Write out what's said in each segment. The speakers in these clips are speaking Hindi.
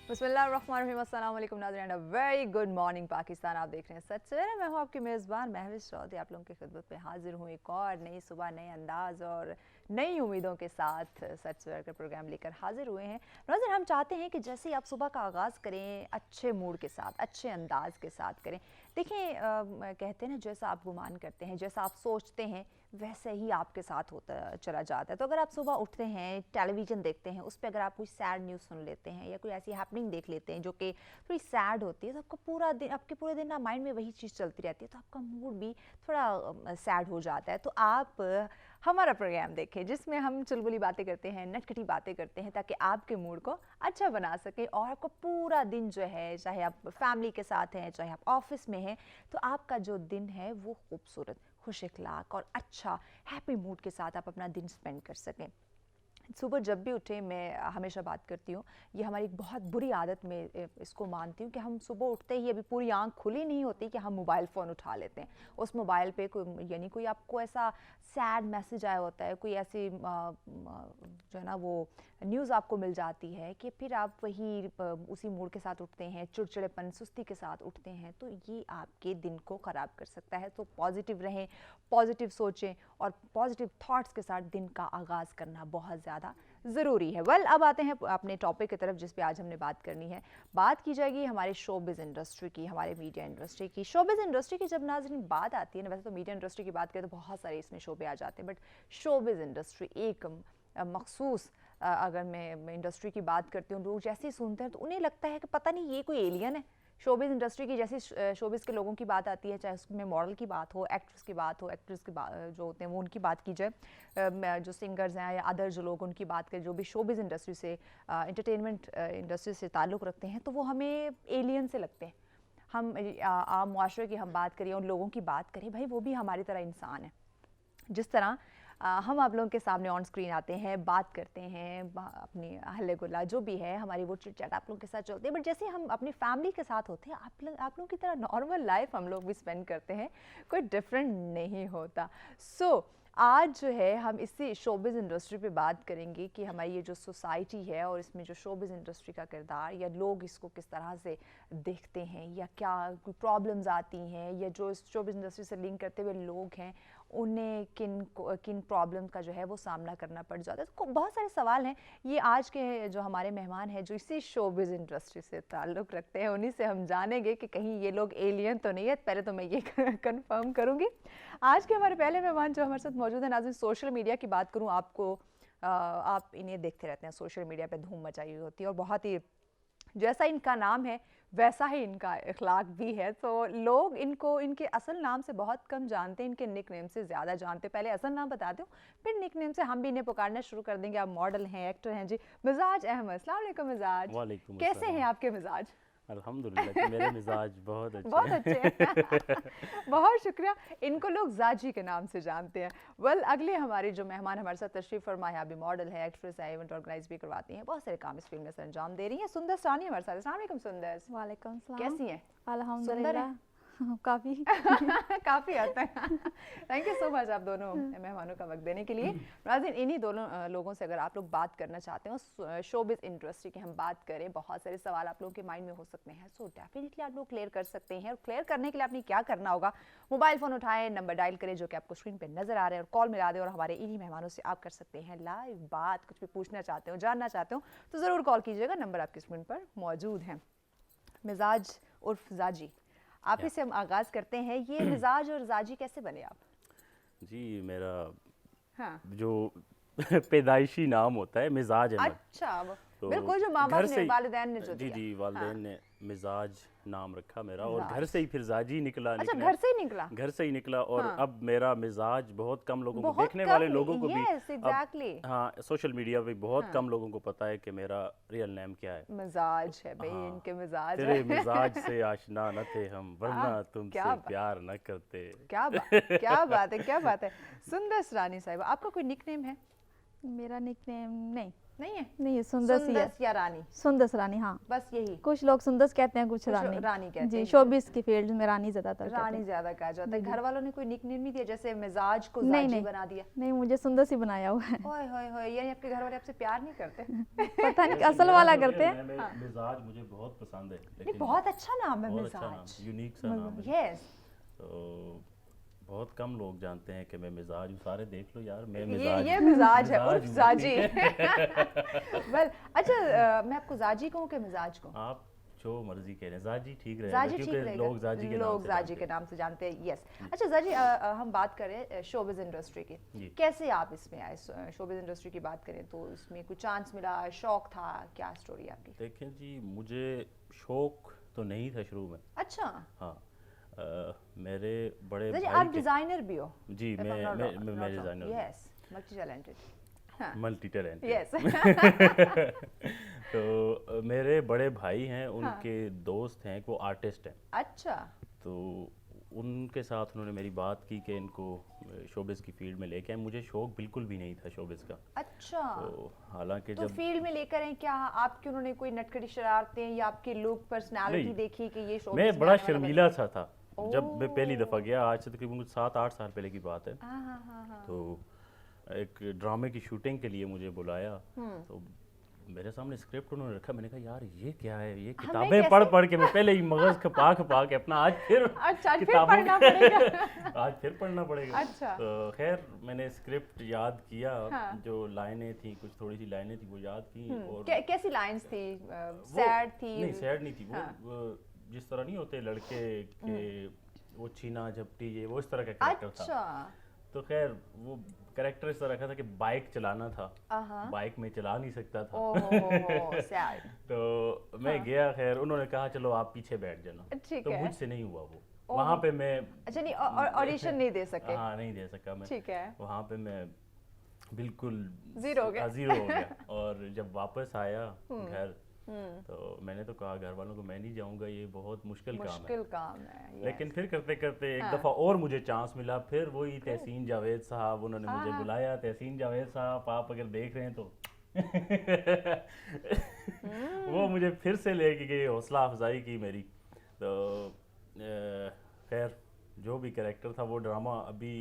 बिस्मिल्लाहिर्रहमानिर्रहीम, अस्सलाम वालेकुम नाज़रीन, वेरी गुड मॉर्निंग पाकिस्तान। आप देख रहे हैं सच सवेरा। मैं हूँ आपकी मेज़बान महविश चौधरी। आप लोगों की खिदमत में हाजिर हूँ एक और नई सुबह, नए अंदाज और नई उम्मीदों के साथ सच सवेरा का प्रोग्राम लेकर हाजिर हुए हैं। नाज़रीन, हम चाहते हैं कि जैसे ही आप सुबह का आगाज़ करें अच्छे मूड के साथ, अच्छे अंदाज के साथ करें। देखें, कहते हैं ना, जैसा आप गुमान करते हैं, जैसा आप सोचते हैं, वैसे ही आपके साथ होता चला जाता है। तो अगर आप सुबह उठते हैं, टेलीविज़न देखते हैं, उस पे अगर आप कोई सैड न्यूज़ सुन लेते हैं या कोई ऐसी हैपनिंग देख लेते हैं जो कि थोड़ी सैड होती है, तो आपका पूरा दिन, आपके पूरे दिन ना माइंड में वही चीज़ चलती रहती है, तो आपका मूड भी थोड़ा सैड हो जाता है। तो आप हमारा प्रोग्राम देखें जिसमें हम चुलबुली बातें करते हैं, नटखटी बातें करते हैं, ताकि आपके मूड को अच्छा बना सकें और आपको पूरा दिन जो है, चाहे आप फैमिली के साथ हैं, चाहे आप ऑफिस में हैं, तो आपका जो दिन है वो खूबसूरत, खुश इखलाक और अच्छा हैप्पी मूड के साथ आप अपना दिन स्पेंड कर सकें। सुबह जब भी उठे, मैं हमेशा बात करती हूँ, ये हमारी एक बहुत बुरी आदत में इसको मानती हूँ कि हम सुबह उठते ही, अभी पूरी आंख खुली नहीं होती कि हम मोबाइल फ़ोन उठा लेते हैं। उस मोबाइल पे कोई, यानी कोई आपको ऐसा सैड मैसेज आया होता है, कोई ऐसी जो है ना वो न्यूज़ आपको मिल जाती है कि फिर आप वही उसी मूड के साथ उठते हैं, चिड़चिड़ेपन, सुस्ती के साथ उठते हैं, तो ये आपके दिन को ख़राब कर सकता है। तो पॉजिटिव रहें, पॉजिटिव सोचें और पॉजिटिव थॉट्स के साथ दिन का आगाज़ करना बहुत ज़्यादा ज़रूरी है। वेल, अब आते हैं अपने टॉपिक की तरफ जिस पे आज हमने बात करनी है। बात की जाएगी हमारे शोबिज़ इंडस्ट्री की, हमारे मीडिया इंडस्ट्री की। शोबिज़ इंडस्ट्री की जब नाज़रीन बात आती है ना, वैसे तो मीडिया इंडस्ट्री की बात करें तो बहुत सारे इसमें शोबे आ जाते हैं, बट शोबिज़ इंडस्ट्री एक मखसूस, अगर मैं इंडस्ट्री की बात करती हूँ, लोग जैसे ही सुनते हैं तो उन्हें लगता है कि पता नहीं ये कोई एलियन है। शोबिज़ इंडस्ट्री की जैसे शोबिज़ के लोगों की बात आती है, चाहे उसमें मॉडल की बात हो, एक्ट्रेस की बात हो, एक्ट्रेस की बात जो होते हैं वो उनकी बात की जाए, जो सिंगर्स हैं या अदर जो लोग उनकी बात करें, जो भी शोबिज़ इंडस्ट्री से, एंटरटेनमेंट इंडस्ट्री से ताल्लुक़ रखते हैं, तो वो हमें एलियन से लगते हैं। हम आम मुआशरे की हम बात करें, उन लोगों की बात करें, भाई वो भी हमारी तरह इंसान है। जिस तरह हम आप लोगों के सामने ऑन स्क्रीन आते हैं, बात करते हैं, अपनी हल्ले गुल्ला जो भी है हमारी, वो चिट चैट आप लोगों के साथ चलती है, बट जैसे हम अपनी फैमिली के साथ होते हैं, आप लोगों की तरह नॉर्मल लाइफ हम लोग भी स्पेंड करते हैं, कोई डिफरेंट नहीं होता। आज जो है हम इसी शोबिज़ इंडस्ट्री पे बात करेंगे कि हमारी ये जो सोसाइटी है और इसमें जो शोबिज़ इंडस्ट्री का किरदार, या लोग इसको किस तरह से देखते हैं, या क्या कोई प्रॉब्लम्स आती हैं, या जो इस शोबिज़ इंडस्ट्री से लिंक करते हुए लोग हैं उन्हें किन प्रॉब्लम का जो है वो सामना करना पड़ जाता है। तो बहुत सारे सवाल हैं। ये आज के जो हमारे मेहमान हैं जो इसी शोबिज़ इंडस्ट्री से ताल्लुक़ रखते हैं, उन्हीं से हम जानेंगे कि कहीं ये लोग एलियन तो नहीं है। पहले तो मैं ये कंफर्म करूँगी। आज के हमारे पहले मेहमान जो हमारे साथ मौजूद हैं, नाज़रीन, सोशल मीडिया की बात करूँ, आप इन्हें देखते रहते हैं, सोशल मीडिया पे धूम मचाई हुई होती है और बहुत ही, जैसा इनका नाम है वैसा ही इनका इखलाक भी है। तो लोग इनको इनके असल नाम से बहुत कम जानते हैं, इनके निक नेम से ज़्यादा जानते हैं। पहले असल नाम बता दूं, फिर निक नेम से हम भी इन्हें पुकारना शुरू कर देंगे। आप मॉडल हैं, एक्टर हैं जी, मिजाज अहमद। अस्सलाम वालेकुम मिजाज। वालेकुम कैसे हैं अस्सलाम। आपके मिजाज? अल्हम्दुलिल्लाह कि मेरे मिजाज बहुत अच्छे बहुत हैं। अच्छे हैं। बहुत शुक्रिया। इनको लोग जाजी के नाम से जानते हैं। वेल, अगले हमारे जो मेहमान हमारे साथ तशरीफ़ फरमा है, अभी मॉडल है, एक्ट्रेस है, इवेंट ऑर्गेनाइज भी करवाती हैं, बहुत सारे काम इस फील्ड में अंजाम दे रही हैं। सुंदर सानी हमारे साथ। अस्सलाम वालेकुम सुंदर। वालेकुम सलाम। कैसी हैं? सुंदर अल्हम्दुलिल्लाह हैं? काफ़ी काफ़ी आता है। थैंक यू सो मच आप दोनों मेहमानों का वक्त देने के लिए। नाज़रीन, इन्हीं दोनों लोगों से अगर आप लोग बात करना चाहते हो, शोबिज़ इंडस्ट्री की हम बात करें, बहुत सारे सवाल आप लोगों के माइंड में हो सकते हैं, सो डेफिनेटली आप लोग क्लियर कर सकते हैं। और क्लियर करने के लिए आपने क्या करना होगा, मोबाइल फ़ोन उठाएं, नंबर डायल करें जो कि आपको स्क्रीन पर नज़र आ रहे हैं, और कॉल मिला दें, और हमारे इन्हीं मेहमानों से आप कर सकते हैं लाइव बात। कुछ भी पूछना चाहते हो, जानना चाहते हो, तो ज़रूर कॉल कीजिएगा, नंबर आपकी स्क्रीन पर मौजूद है। मिजाज उर्फ जाजी, आप ही या से हम आगाज़ करते हैं। ये मिजाज और जाजी कैसे बने आप? जी, मेरा हाँ। जो पैदाइशी नाम होता है मिजाज अहमद। अच्छा, तो बिल्कुल जो माँ बाप घर ने, से ही, वालिदैन ने जो जी दिया। जी, हाँ। वालिदैन ने मिजाज नाम रखा मेरा, और घर मिजाज, से ही फिर जाजी निकला। अच्छा, निकने घर से ही निकला। घर से ही निकला, और हाँ, अब मेरा मिजाज बहुत कम लोगों को, बहुत देखने कम। वाले लोगों को भी यस, अब, एग्जैक्टली। हाँ, सोशल मीडिया पे बहुत हाँ, कम लोगों को पता है कि मेरा रियल नेम क्या है। मिजाज है भाई, हाँ, इनके मिजाज तेरे है। मिजाज से आशना न थे हम, आह, वरना क्या तुमसे बात, प्यार न करते। क्या बात, क्या बात है, क्या बात है। सुंदर रानी साहिबा, आपका कोई निकनेम है? मेरा निकनेम नहीं। नहीं है? नहीं ये सुंदस ही है, सुंदस या रानी? सुंदस रानी। हाँ बस यही? कुछ लोग सुंदस कहते हैं, कुछ रानी। रानी कहते जी, हैं। शोबिस की फील्ड में रानी ज्यादातर कहते रानी हैं। ज्यादा कहा जाता है। घर वालों ने कोई निकनेम नहीं दिया, जैसे मिजाज को नहीं, जाजी नहीं। बना दिया? नहीं, मुझे सुंदस ही बनाया हुआ है। ओए होए होए, यानी आपके घर वाले आपसे प्यार नहीं करते? पता नहीं असल वाला करते हैं। मिजाज मुझे बहुत पसंद है, नहीं, लेकिन बहुत अच्छा नाम है बहुत अच्छा नाम, मिजाज। यूनिक सा नाम है। यस, तो बहुत कम लोग जानते हैं कि मैं मिजाज हूँ। सारे देख लो यार, मैं ये मिजाज मिजाज है, मिजाज उर्फ हूँ, जाजी। ठीक वेल, अच्छा, मैं आपको जाजी कहूँ कि मिजाज कहूँ? आप जो मर्जी कह रहे हैं, जाजी ठीक रहेगा, जाजी ठीक क्योंकि रहेगा। लोग जाजी के नाम लोग से जाजी जानते के हैं। नाम से जानते हैं। यस। अच्छा जाजी, हम बात करें शोबिज इंडस्ट्री की। जी। कैसे आप इसमें आए? शोबिज इंडस्ट्री की बात करें तो इसमें कुछ चांस मिला, शौक था, क्या स्टोरी है आपकी? देखें जी, मुझे शौक तो नहीं था शुरू में। अच्छा हाँ, मेरे बड़े जाजी, भाई आप के, डिजाइनर भी हो? जी, मैं डिजाइनर हूँ। Yes, multi talented. हाँ, मल्टी टैलेंटेड। यस। तो मेरे बड़े भाई हैं, उनके दोस्त हैं, वो आर्टिस्ट हैं। अच्छा, तो उनके साथ उन्होंने मेरी बात की कि इनको शोबिस की फील्ड में लेके आए। मुझे शौक बिल्कुल भी नहीं था शोबिस का। अच्छा। तो हालांकि तो जब फील्ड में लेकर आए, क्या आपके उन्होंने कोई नटखटी शरारतें या आपके लुक, पर्सनालिटी नहीं। देखी कि ये शो मैं बड़ा शर्मीला सा था जब मैं पहली दफ़ा गया। आज से तकरीबन 7-8 साल पहले की बात है। हाँ हाँ हाँ हाँ। तो एक ड्रामे की शूटिंग के लिए मुझे बुलाया। तो मेरे सामने स्क्रिप्ट उन्होंने रखा। मैंने कहा यार ये क्या है, ये किताबें पढ़ पढ़ के मैं पहले ही मगज खपा खपा के अपना आज फिर अच्छा, फिर किताबों पढ़ना पड़ेगा। आज फिर पढ़ना पड़ेगा। अच्छा। तो खैर मैंने स्क्रिप्ट याद किया। हाँ। जो लाइनें थी, कुछ थोड़ी सी लाइनें थी, वो याद की। और कैसी लाइंस थी? वो- सैड थी? नहीं, सैड नहीं थी। हाँ। वो जिस तरह नहीं होते लड़के के, वो छीना झपटी, ये वो इस तरह का कैरेक्टर था। अच्छा। तो खैर वो कैरेक्टर इस तरह का था कि बाइक चलाना था, आहा। बाइक में चला नहीं सकता था। ओह, सैड। तो मैं गया। खैर उन्होंने कहा चलो आप पीछे बैठ जाना। ठीक तो है। मुझसे नहीं हुआ वो। वहाँ पे मैं, अच्छा, नहीं, ऑडिशन नहीं दे सके? हाँ, नहीं दे सका मैं। ठीक है। वहाँ पे मैं बिल्कुल जीरो हो गया। जीरो हो गया। और जब वापस आया घर, तो मैंने तो कहा घर वालों को मैं नहीं जाऊंगा, ये बहुत मुश्किल काम है। मुश्किल काम है। लेकिन फिर करते करते एक हाँ। दफ़ा और मुझे चांस मिला। फिर वही तहसीन जावेद साहब, उन्होंने मुझे बुलाया। तहसीन जावेद साहब, आप अगर देख रहे हैं तो वो मुझे फिर से लेके गए, हौसला अफजाई की मेरी। तो खैर जो भी कैरेक्टर था, वो ड्रामा अभी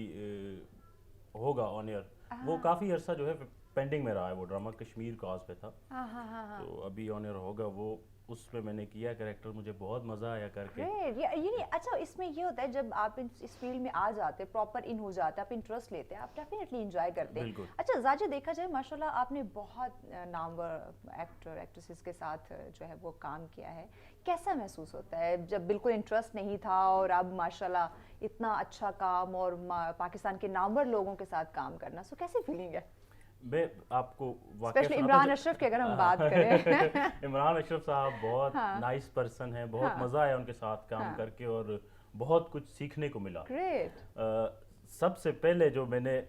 होगा ऑन एयर। वो काफ़ी अर्सा जो है पेंडिंग में रहा है। वो ड्रामा कश्मीर कॉज पे था। हाँ हाँ हाँ हाँ। तो अभी ऑन एयर होगा वो। उस पे मैंने किया कैरेक्टर, मुझे बहुत मज़ा आया करके। ग्रेट। ये नहीं, अच्छा, इसमें ये होता है जब आप इस फील्ड में आ जाते हैं, प्रॉपर इन हो जाते हैं, आप इंटरेस्ट लेते हैं, आप डेफिनेटली एंजॉय करते हैं। बिल्कुल। अच्छा जाजी, देखा जाए माशाल्लाह आपने बहुत नामवर एक्टर एक्ट्रेसेस के साथ जो है वो काम किया है। कैसा महसूस होता है जब बिल्कुल इंटरेस्ट नहीं था और अब माशाल्लाह इतना अच्छा काम और पाकिस्तान के नामवर लोगों के साथ काम करना, सो कैसी फीलिंग है? मैं आपको वाकया स्पेशली सुनाता इमरान अशरफ की अगर हम बात करें। इमरान अशरफ साहब बहुत हाँ। नाइस पर्सन है। बहुत हाँ। मज़ा आया उनके साथ काम हाँ। करके और बहुत कुछ सीखने को मिला। ग्रेट। सबसे पहले जो मैंने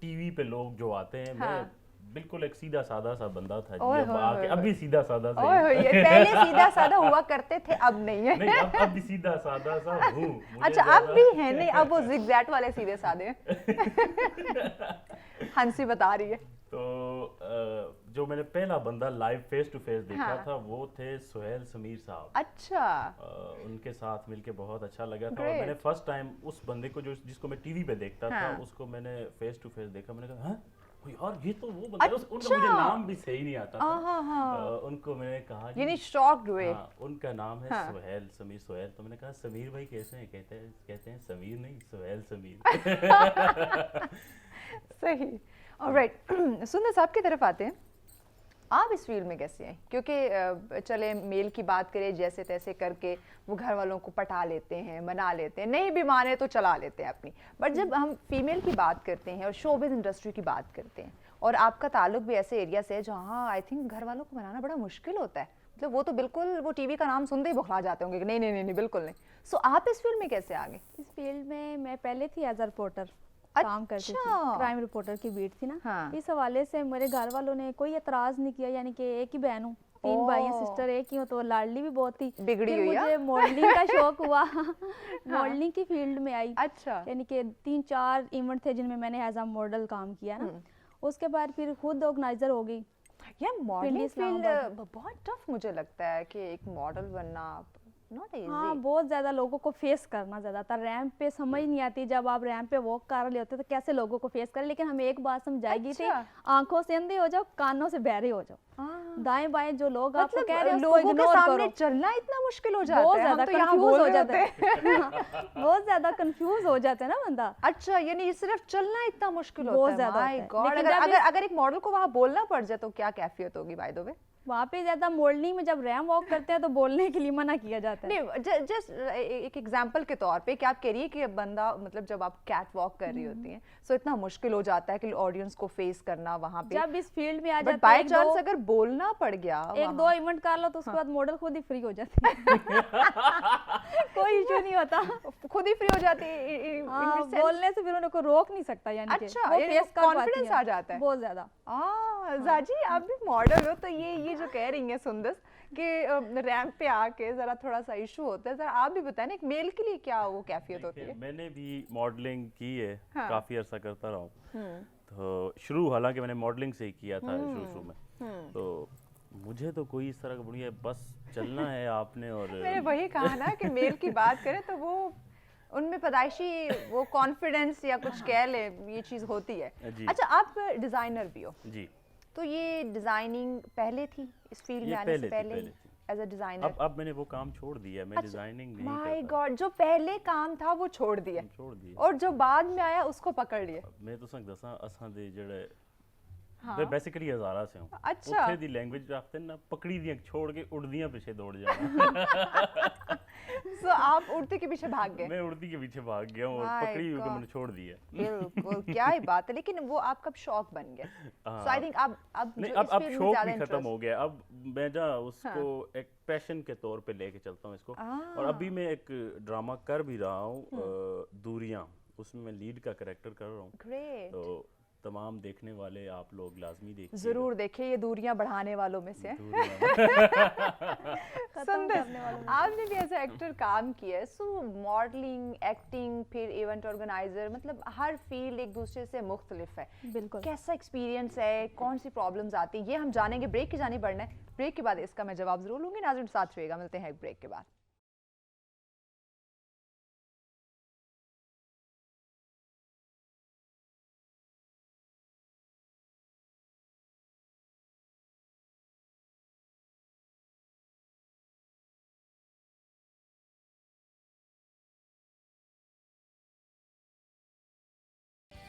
टीवी पे लोग जो आते हैं, हाँ। मैं बिल्कुल एक सीधा सादा सा बंदा था जी। ओए अब होए आके होए अब भी सीधा सादा सा ओए ही। होए, ये पहले सीधा साधा हुआ करते थे, अब नहीं है। नहीं, अब भी सीधा सादा सा हूँ। मुझे अच्छा, अब ज़्यादा- भी है? नहीं, अब वो जिगजैग वाले सीधे साधे हैं। हंसी बता रही है। तो जो मैंने पहला बंदा लाइव फेस टू फेस देखा हाँ। था, वो थे सुहेल समीर साहब। अच्छा। उनके साथ मिलके बहुत अच्छा लगा था। और Great. मैंने फर्स्ट टाइम उस बंदे को जिसको मैं टीवी पे देखता हाँ। था, उसको मैंने फेस टू फेस देखा। मैंने कहा हाँ यार, ये तो वो बंदा। उनका अच्छा। मुझे नाम भी सही नहीं आता था। हाँ हाँ। उनको मैंने कहा कि यानी शॉक्ड हुए। हाँ, उनका नाम है हाँ। सुहेल समीर सुहेल। तो मैंने कहा समीर भाई कैसे हैं? कहते हैं समीर नहीं, सुहेल समीर। सही। ऑलराइट, सुंदर साहब की तरफ आते हैं। आप इस फील्ड में कैसे हैं? क्योंकि चले मेल की बात करें, जैसे तैसे करके वो घर वालों को पटा लेते हैं, मना लेते हैं, नहीं भी माने तो चला लेते हैं अपनी। बट जब हम फीमेल की बात करते हैं और शोबिज़ इंडस्ट्री की बात करते हैं, और आपका ताल्लुक भी ऐसे एरिया से है जहाँ आई थिंक घर वालों को मनाना बड़ा मुश्किल होता है। मतलब वो तो बिल्कुल वो टीवी का नाम सुनते ही बौखला जाते होंगे कि नहीं नहीं नहीं नहीं, बिल्कुल नहीं। सो आप इस फील्ड में कैसे आ गए? इस फील्ड में मैं पहले थी एज अ रिपोर्टर काम करती थी, अच्छा। क्राइम रिपोर्टर की बीट थी ना। हाँ। इस हवाले से मेरे घर वालों ने कोई एतराज नहीं किया, यानी कि एक ही बहन हूँ, 3 भाई हैं, ओह। सिस्टर एक ही हो, तो लाडली भी बहुत थी। बिगड़ी फिर हुई है। मुझे मॉडलिंग का शौक हुआ। मॉडलिंग की फील्ड में आई। अच्छा। यानी कि 3-4 इवेंट थे जिनमें मैंने एज अ मॉडल काम किया ना। उसके बाद फिर खुद ऑर्गेनाइजर हो गई। यार मॉडलिंग इस्लामाबाद फील्ड बहुत टफ मुझे लगता है कि एक मॉडल बनना नॉट हाँ इजी। बहुत ज़्यादा लोगों को फेस करना ज़्यादातर रैंप पे समझ नहीं आती, जब आप रैंप पे वॉक कर रहे होते तो कैसे लोगों को फेस करें, लेकिन हमें एक बात समझाएगी थी, अच्छा। आंखों से अंधे हो जाओ, कानों से बहरे हो जाओ, दाएं बाएं जो लोग आपको मतलब कह रहे हैं उसको लोगों के इग्नोर सामने करो। चलना इतना मुश्किल हो जाता बहुत है, हम ज्यादा तो यहाँ कंफ्यूज बोल हो रहे जाता होते है हैं। बहुत ज्यादा कंफ्यूज हो जाता है ना बंदा। अच्छा, यानी सिर्फ चलना इतना मुश्किल बहुत होता है? ज्यादा माय होता है। गॉड, लेकिन अगर जब अगर अगर एक मॉडल को वहां बोलना पड़ जाए तो क्या कैफियत होगी बाय द वे? वहाँ पे ज्यादा मॉडलिंग में जब रैम वॉक करते हैं तो बोलने के लिए मना किया जाता है। नहीं, जस्ट एक एग्जांपल के तौर पे क्या आप कह रही है कि बंदा मतलब जब आप कैट वॉक कर रही होती हैं सो इतना मुश्किल हो जाता है कि ऑडियंस को फेस करना वहां पे, जब इस फील्ड में आ बट जाते बाय हैं चांस अगर बोलना पड़ गया एक दो इवेंट कर लो तो उसके बाद मॉडल खुद ही फ्री हो जाती है कोई इशू नहीं होता। खुद ही फ्री हो जाती है हाँ, बोलने से फिर उनको रोक नहीं सकता, यानी कि अच्छा, वो यानी फेस कर पाती confidence है आ जाता है। बहुत ज्यादा। जाजी आप भी मॉडल हो तो ये जो कह रही हैं सुंदस कि रैंप पे आके जरा थोड़ा सा इशू होता है, जरा आप भी बताएं ना एक मेल के लिए क्या वो कैफियत होती है? मैंने भी मॉडलिंग की है, हाँ। काफ़ी अर्सा करता रहा हूँ। तो शुरू हालांकि मैंने मॉडलिंग से ही किया था शुरू में, तो मुझे तो कोई इस तरह का बढ़िया, बस चलना है आपने। और मैंने वही कहा ना कि मेल की बात करें तो वो उनमें पैदाइशी वो कॉन्फिडेंस या कुछ कह ले, ये चीज़ होती है। जी। अच्छा, आप डिज़ाइनर भी हो, जी, तो ये डिज़ाइनिंग पहले थी इस फील्ड में ये आने से पहले पहले थी। As a designer? अब मैंने वो काम छोड़ दिया, मैं डिजाइनिंग नहीं माय करता। गॉड, जो पहले काम था वो छोड़ दिया छोड़ दिया। और जो बाद में आया उसको पकड़ लिया। मैं तो संग दसा असां दे जेड़े हाँ। मैं बेसिकली हज़ारा से हूँ। अच्छा। उत्थे दी लैंग्वेज रखते ना, पकड़ी दियां छोड़ के उड़दियां पीछे दौड़ जाना। सो आप उड़ते के पीछे भाग गए? मैं उड़दी के पीछे भाग गया हूँ और My पकड़ी हुई को God. मैंने छोड़ दिया। बिल्कुल, क्या ही बात है, लेकिन वो आपका शौक बन गया। सो आई थिंक अब नहीं, जो अब इस फील्ड में शौक ज्यादा भी खत्म इंटरेस्ट। हो गया। अब मैं उसको एक पैशन के तौर पे लेके चलता हूँ इसको। और अभी मैं एक ड्रामा कर भी रहा हूँ, दूरियां, उसमें मैं लीड का कैरेक्टर कर रहा हूँ। ग्रेट, तो तमाम देखने वाले आप लोग लाजमी देखिए। जरूर देखिए, ये दूरियां बढ़ाने वालों में से है। खत्म सुंदर, करने वालों में। आपने भी एज एक्टर काम किया है, सो मॉडलिंग, एक्टिंग, फिर इवेंट ऑर्गेनाइजर, मतलब हर फील्ड एक दूसरे से मुख्तलिफ है। बिल्कुल। कैसा एक्सपीरियंस है, कौन सी प्रॉब्लम्स आती है, ये हम जानेंगे। ब्रेक की जानी बढ़ना है, ब्रेक के बाद इसका मैं जवाब जरूर लूंगी। नाज़रीन साथ रहिएगा, मिलते हैं ब्रेक के बाद।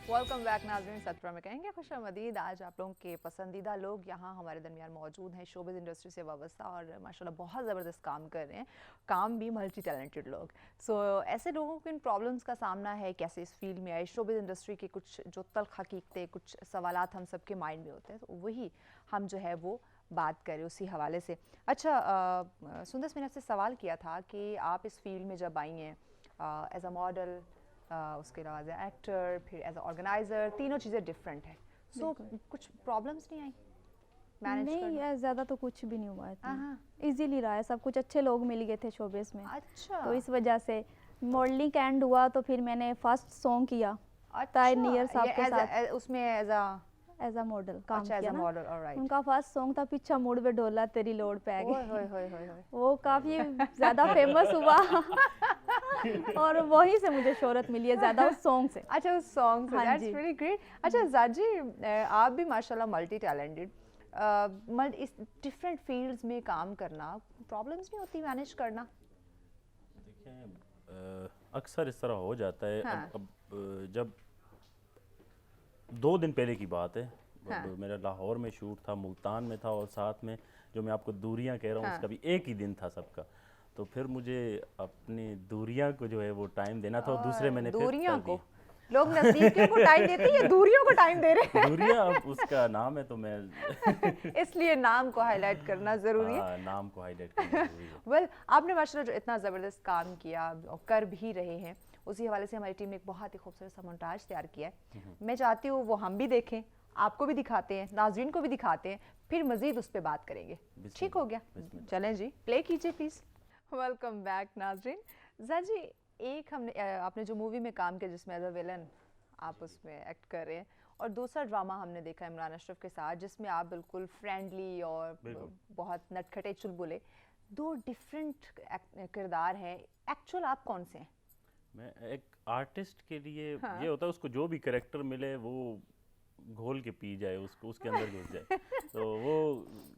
वेलकम बैक नाज़रीन, सत्रा में कहेंगे खुशामदीद। आज आप लोगों के पसंदीदा लोग यहाँ हमारे दरमियान मौजूद हैं, शोबिज़ इंडस्ट्री से वाबस्ता और माशाल्लाह बहुत ज़बरदस्त काम कर रहे हैं, काम भी मल्टी टैलेंटेड लोग। सो ऐसे लोगों को इन प्रॉब्लम्स का सामना है, कैसे इस फील्ड में आए, शोबिज़ इंडस्ट्री की कुछ जो तल्ख हकीकतें, कुछ सवालात हम सबके माइंड में होते हैं, तो वही हम जो है वो बात करें उसी हवाले से। अच्छा सुंदस, मैंने आपसे सवाल किया था कि आप इस फील्ड में जब आई हैं एज अ मॉडल, उसके अलावा एज एक्टर, फिर एज ऑर्गेनाइजर, तीनों चीज़ें डिफरेंट है। सो कुछ प्रॉब्लम्स नहीं आई मैनेज नहीं करना? यार, ज्यादा तो कुछ भी नहीं हुआ है, हाँ। इजीली रहा है सब कुछ, अच्छे लोग मिल गए थे शोबिस में, अच्छा, तो इस वजह से मॉडलिंग का एंड हुआ तो फिर मैंने फर्स्ट सॉन्ग किया ताहिर नियर साहब के साथ, उसमें एज एज अ मॉडल काम अच्छा एज किया अ ना। Model, alright. उनका फर्स्ट सॉन्ग था पीछा मुड़ वे डोला तेरी लोड पे आ ओए गई, होए होए होए होए। वो काफी ज्यादा फेमस हुआ और वहीं से मुझे शोहरत मिली है ज्यादा, उस सॉन्ग से। अच्छा, उस सॉन्ग से, हाँ दैट्स जी। Really great. अच्छा जाजी, आप भी माशाल्लाह मल्टी टैलेंटेड, इस डिफरेंट फील्ड्स में काम करना, प्रॉब्लम्स नहीं होती मैनेज करना? देखिए, अक्सर इस तरह हो जाता है। हाँ। अब जब 2 दिन पहले की बात है, हाँ। मेरा लाहौर में शूट था, मुल्तान में था, और साथ में जो मैं आपको दूरियां कह रहा हूँ हाँ। उसका भी एक ही दिन था सबका। तो फिर मुझे अपनी दूरियां को जो है वो टाइम देना था, और दूसरे मैंने फिर दूरियों कर को दी। लोग नजदीकियों को टाइम देते हैं या दूरियों को टाइम दे रहे दूरियां अब उसका नाम है, तो मैं हैं? इसलिए नाम को हाईलाइट करना जरूरी है। हाँ, नाम को हाईलाइट करना जरूरी है। वेल, आपने माशाल्लाह जो इतना ज़बरदस्त काम किया और कर भी रहे हैं, उसी हवाले से हमारी टीम ने एक बहुत ही खूबसूरत सा मोन्टाज तैयार किया है। मैं चाहती हूँ वो हम भी देखें, आपको भी दिखाते हैं, नाज़रीन को भी दिखाते हैं, फिर मज़ीद उस पर बात करेंगे। ठीक हो गया? चलें जी, प्ले कीजिए प्लीज़। वेलकम बैक नाज़रीन। जाजी, एक हमने आपने जो मूवी में काम किया जिसमें एज अ विलन आप उसमें एक्ट कर रहे हैं, और दूसरा ड्रामा हमने देखा इमरान अशरफ के साथ जिसमें आप बिल्कुल फ्रेंडली और बिल्कुल। बहुत नटखटे चुलबुले, दो डिफरेंट किरदार हैं। एक्चुअल आप कौन से हैं? मैं एक आर्टिस्ट के लिए हाँ। ये होता है उसको जो भी कैरेक्टर मिले वो घोल के पी जाए, उसको उसके अंदर घुस जाए। तो वो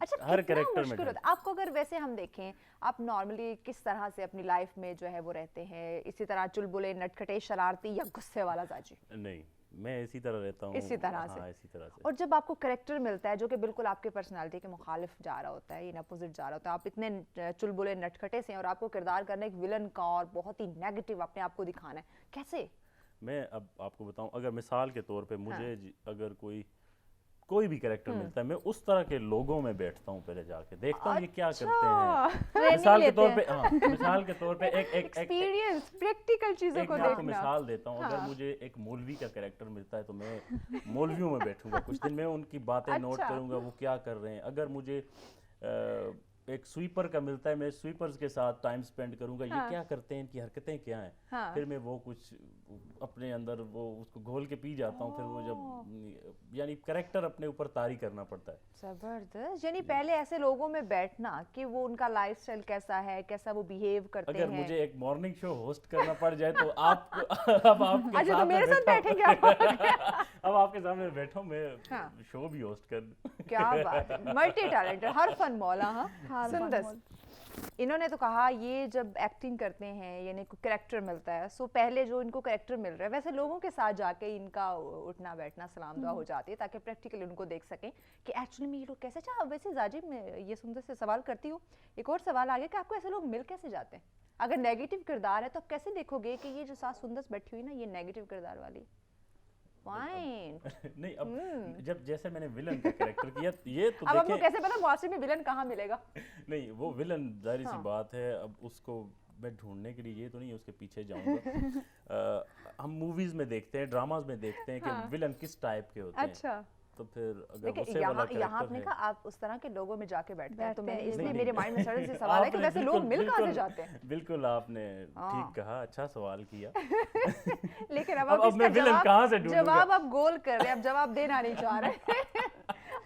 अच्छा, हर कितना कैरेक्टर में मुश्किल होता है आपको? अगर वैसे हम देखें, आप नॉर्मली किस तरह से अपनी लाइफ में जो है वो रहते हैं? इसी तरह चुलबुले, नटखटे, शरारती या गुस्से वाला जाजी? नहीं, मैं इसी तरह रहता हूँ। इसी तरह से? हाँ, इसी तरह से। और जब आपको कैरेक्टर मिलता है जो कि बिल्कुल आपके पर्सनालिटी के मुखालिफ जा रहा होता है, इन अपोजिट जा रहा होता है, आप इतने चुलबुले नटखटे से हैं और आपको किरदार करना एक विलन का और बहुत ही नेगेटिव अपने आप को दिखाना है, कैसे? मैं अब आपको बताऊं, अगर मिसाल के तौर पे मुझे हाँ। अगर कोई भी कैरेक्टर मिलता है, मैं उस तरह के लोगों में बैठता हूँ, पहले जाके देखता हूँ ये क्या करते हैं। ट्रेनिंग मिसाल के लेते तौर हैं। पे, हाँ, मिसाल के तौर पे एक एक्सपीरियंस, प्रैक्टिकल चीजों एक को मैं आपको देखना। मिसाल देता हूँ। अगर हाँ। मुझे एक मौलवी का कैरेक्टर मिलता है तो मैं मौलवियों में बैठूंगा कुछ दिन, मैं उनकी बातें नोट अच्छा। करूंगा वो क्या कर रहे हैं। अगर मुझे एक स्वीपर का मिलता है, मैं स्वीपर्स के साथ टाइम स्पेंड करूंगा, ये हाँ। क्या करते हैं, इनकी हरकतें क्या हैं। हाँ। फिर मैं वो कुछ अपने अंदर वो उसको घोल के पी जाता हूँ। फिर वो जब यानी कैरेक्टर अपने ऊपर तारी करना पड़ता है। जबरदस्त। यानी पहले ऐसे लोगों में बैठना कि वो उनका लाइफस्टाइल कैसा है, कैसा वो बिहेव करते अगर हैं। मुझे एक मॉर्निंग शो होस्ट करना पड़ जाए तो आपको अब आपके अच्छा, तो साथ मेरे मैं साथ बैठा बैठेंगे हूँ। अब आपके सामने बैठा हूँ, मैं हाँ। शो भी होस्ट कर दूं। क्या बात है, मल्टी टैलेंटेड, हर फन मौला। हाँ, हर फन सुंदर। मौला। इन्होंने तो कहा ये जब एक्टिंग करते हैं यानी कोई कैरेक्टर मिलता है, सो पहले जो इनको कैरेक्टर मिल रहा है वैसे लोगों के साथ जाके इनका उठना बैठना सलाम दुआ हो जाती है ताकि प्रैक्टिकली उनको देख सकें कि एक्चुअली में ये लोग कैसे। अच्छा, वैसे जाजिब मैं ये सुंदर से सवाल करती हूँ, एक और सवाल आगे कि आपको ऐसे लोग मिल कैसे जाते हैं? अगर नेगेटिव किरदार है तो आप कैसे देखोगे कि ये जो साथ सुंदर बैठी हुई ना ये नेगेटिव किरदार वाली? फाइन। नहीं, अब जब जैसे मैंने विलन का कैरेक्टर किया ये तो अब आपको देखें। कैसे पता मुआशरे में विलन कहाँ मिलेगा? नहीं, वो विलन जाहिर सी हाँ। बात है, अब उसको मैं ढूंढने के लिए ये तो नहीं है उसके पीछे जाऊंगा। हम मूवीज में देखते हैं, ड्रामाज में देखते हैं कि हाँ। विलन किस टाइप के होते हैं। अच्छा, तो फिर अगर देखिए गुस्से वाला यहाँ कैरेक्टर आपने है। कहा आप उस तरह के लोगों में जाके बैठते हैं, तो बैठते मैंने हैं, इसलिए नहीं, मेरे नहीं। माइंड में सडन से सवाल है कि आपने वैसे लोग मिल कहाँ से बिल्कुल- जाते हैं? बिल्कुल आपने हाँ। ठीक कहा, अच्छा सवाल किया। लेकिन अब अब आप मैं इसका विलन कहाँ से जवाब ढूंढूंगा? जवाब आप गोल कर रहे हैं, अब जवाब देना नहीं चाह रहे।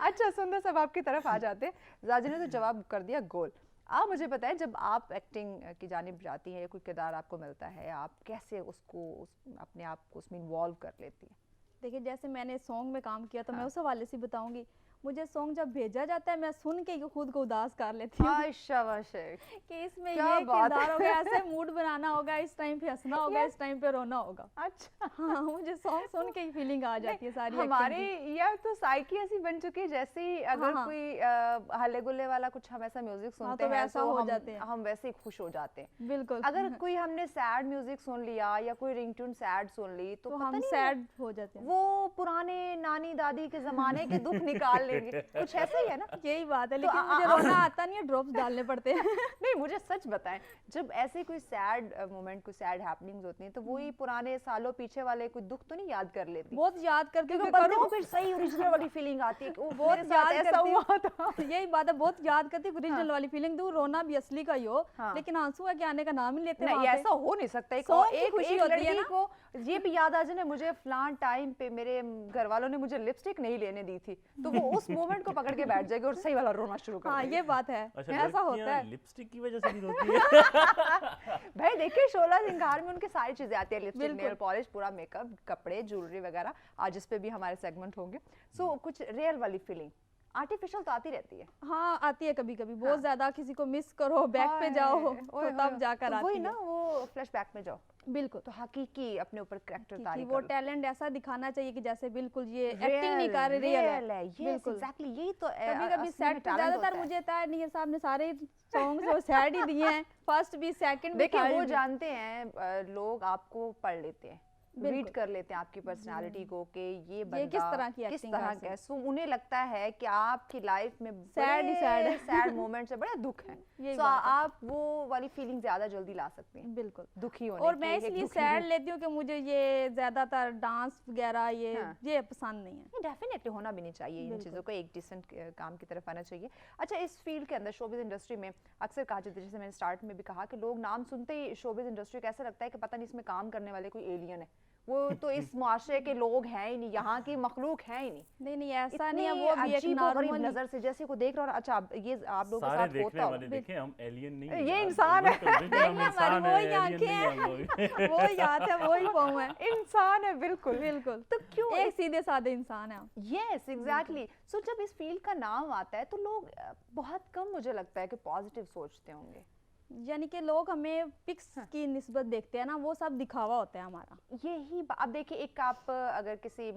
अच्छा, सुंदर सब आपकी तरफ आ जाते हैं। जाजी ने तो जवाब कर दिया गोल। आप मुझे बताएं, जब आप एक्टिंग की जानिब जाती हैं, कोई किरदार आपको मिलता है, आप कैसे अपने आप को उसमें इन्वॉल्व कर लेती हैं? देखिए, जैसे मैंने सॉन्ग में काम किया तो मैं हाँ। उस हवाले से बताऊंगी। मुझे सॉन्ग जब भेजा जाता है मैं सुन के ही खुद को उदास कर लेती हूँ हाय शाबाश है। कि इसमें क्या ये बात किरदार है। होगा, ऐसे मूड बनाना होगा, इस टाइम पे हंसना होगा, इस टाइम पे रोना होगा। अच्छा, हाँ, मुझे सॉन्ग सुन के ही फीलिंग आ जाती है सारी acting हमारे की। यह तो साइकी ऐसी बन चुकी है जैसे ही अगर हाँ। कोई हल्ले गुल्ले वाला कुछ हम ऐसा म्यूजिक सुनते तो हैं वैसा तो हो जाते हैं। हम वैसे ही खुश हो जाते हैं। बिल्कुल। अगर कोई हमने सैड म्यूजिक सुन लिया या कोई रिंगटोन सैड सुन ली तो तो पता हम नहीं सैड हो जाते हैं। वो पुराने नानी दादी के जमाने के दुख निकाल लेंगे, कुछ ऐसे ही है ना? यही बात है, तो लेकिन मुझे रोना आता नहीं है, ड्रॉप्स डालने पड़ते हैं। नहीं, मुझे सच बताएं, जब ऐसे कोई सैड मोमेंट, कोई सैड हैपनिंग्स होती हैं तो वही पुराने सालों पीछे वाले कोई दुख तो नहीं याद कर लेती? बहुत याद करती क्योंकि हूँ, बंदे को करूँ फिर सही ओरिजिनल वाली फीलिंग आती है कि वो बहुत मेरे साथ याद ऐसा करती हुआ था। हूँ। यही बात है, बहुत याद करती हूँ ओरिजिनल वाली फीलिंग। दूर रोना भी असली का ही हो, हाँ। लेकिन आंसू है कि आने का नाम ही लेते नहीं, वहाँ पे। ऐसा हो नहीं सकता। एक सॉन्ग की एक खुशी एक होती है लड़की ना। को ये भी याद आ जाए ना, मुझे फलान टाइम पे मेरे घर वालों ने मुझे लिपस्टिक नहीं लेने दी थी, तो वो उस मोमेंट को पकड़ के बैठ जाएगी और सही वाला रोना शुरू कर हाँ, देगी। ये बात है, अच्छा, ऐसा होता लड़कियां है। लिपस्टिक की वजह से भी रोती है। भाई देखिए, 16 सिंगार में उनकी सारी चीजें आती है, लिपस्टिक, बिल्कुल। नेल पॉलिश, पूरा मेकअप, कपड़े, ज्वेलरी वगैरह। आज इस पे भी हमारे सेगमेंट होंगे। सो कुछ रियल वाली फीलिंग, आर्टिफिशियल तो आती रहती है। हाँ, आती है कभी कभी, हाँ। बहुत ज्यादा किसी को मिस करो, बैक पे जाओ, हाय, तो ओए तब होए। जाकर तो आती वही है। ना, वो फ्लैशबैक में जाओ बिल्कुल। तो हकीकी अपने ऊपर करैक्टर कि तारी वो कर लो। टैलेंट ऐसा दिखाना चाहिए कि जैसे बिल्कुल ये एक्टिंग नहीं कर रही, रियल है। यस, बिल्कुल। एग्जैक्टली, यही तो कभी कभी असली में सेट talent ज्यादातर होता है। मुझे ताहिर नियर साहब ने सारे सॉन्ग्स जो सैड ही दिए हैं, फर्स्ट भी, सेकंड भी, देखिए, वो third भी। जानते हैं लोग आपको पढ़ लेते हैं, रीड बिल्कुल। कर लेते हैं आपकी पर्सनालिटी को कि ये बंदा किस तरह की किस acting तरह कर का है। सो उन्हें लगता है कि आपकी लाइफ में Sad ही sad है। सैड मोमेंट्स है, बड़ा दुख है। यही सो बात है। आप वो वाली फीलिंग ज्यादा जल्दी ला सकते हैं, बिल्कुल। दुखी होने और की, मैं एक इसलिए दुखी सैड रूह। लेती हूँ कि मुझे ये ज्यादातर डांस वगैरह हाँ। ये पसंद नहीं है। नहीं, डेफिनेटली होना भी नहीं चाहिए इन बिल्कुल। चीज़ों को, एक डिसेंट काम की तरफ आना चाहिए। अच्छा, इस फील्ड के अंदर शोबिज़ इंडस्ट्री में अक्सर कहा जाता है, जैसे मैंने स्टार्ट में भी कहा कि लोग नाम सुनते ही शोबिज़ इंडस्ट्री को ऐसा लगता है कि पता नहीं इसमें काम करने वाले कोई एलियन है, वो तो इस माशरे के लोग हैं ही नहीं, यहाँ की मखलूक है ही नहीं। नहीं ऐसा इतने नहीं है, वो भी एक अजीबो-गरीब नॉर्मल नजर से जैसे को देख रहा हो। अच्छा ये आप लोगों के सारे साथ देखने होता वाले होगा। देखें, हम एलियन नहीं हैं ये यार, इंसान है। वही तो देखें, हम देखने इंसान वाले हैं, वही एलियन नहीं हैं हम लोग। वो याद है, वो ही फॉर्म है। इंसान है बिल्कुल। बिल्कुल, तो क्यों एक सीधे साधे इंसान है हम। Yes exactly. सो जब इस फील्ड का नाम आता है तो लोग बहुत कम मुझे लगता है कि पॉजिटिव सोचते होंगे। यानी कि लोग हमें पिक्स की निस्बत देखते हैं ना, वो सब दिखावा होता है हमारा। यही अब देखिए, एक आप अगर किसी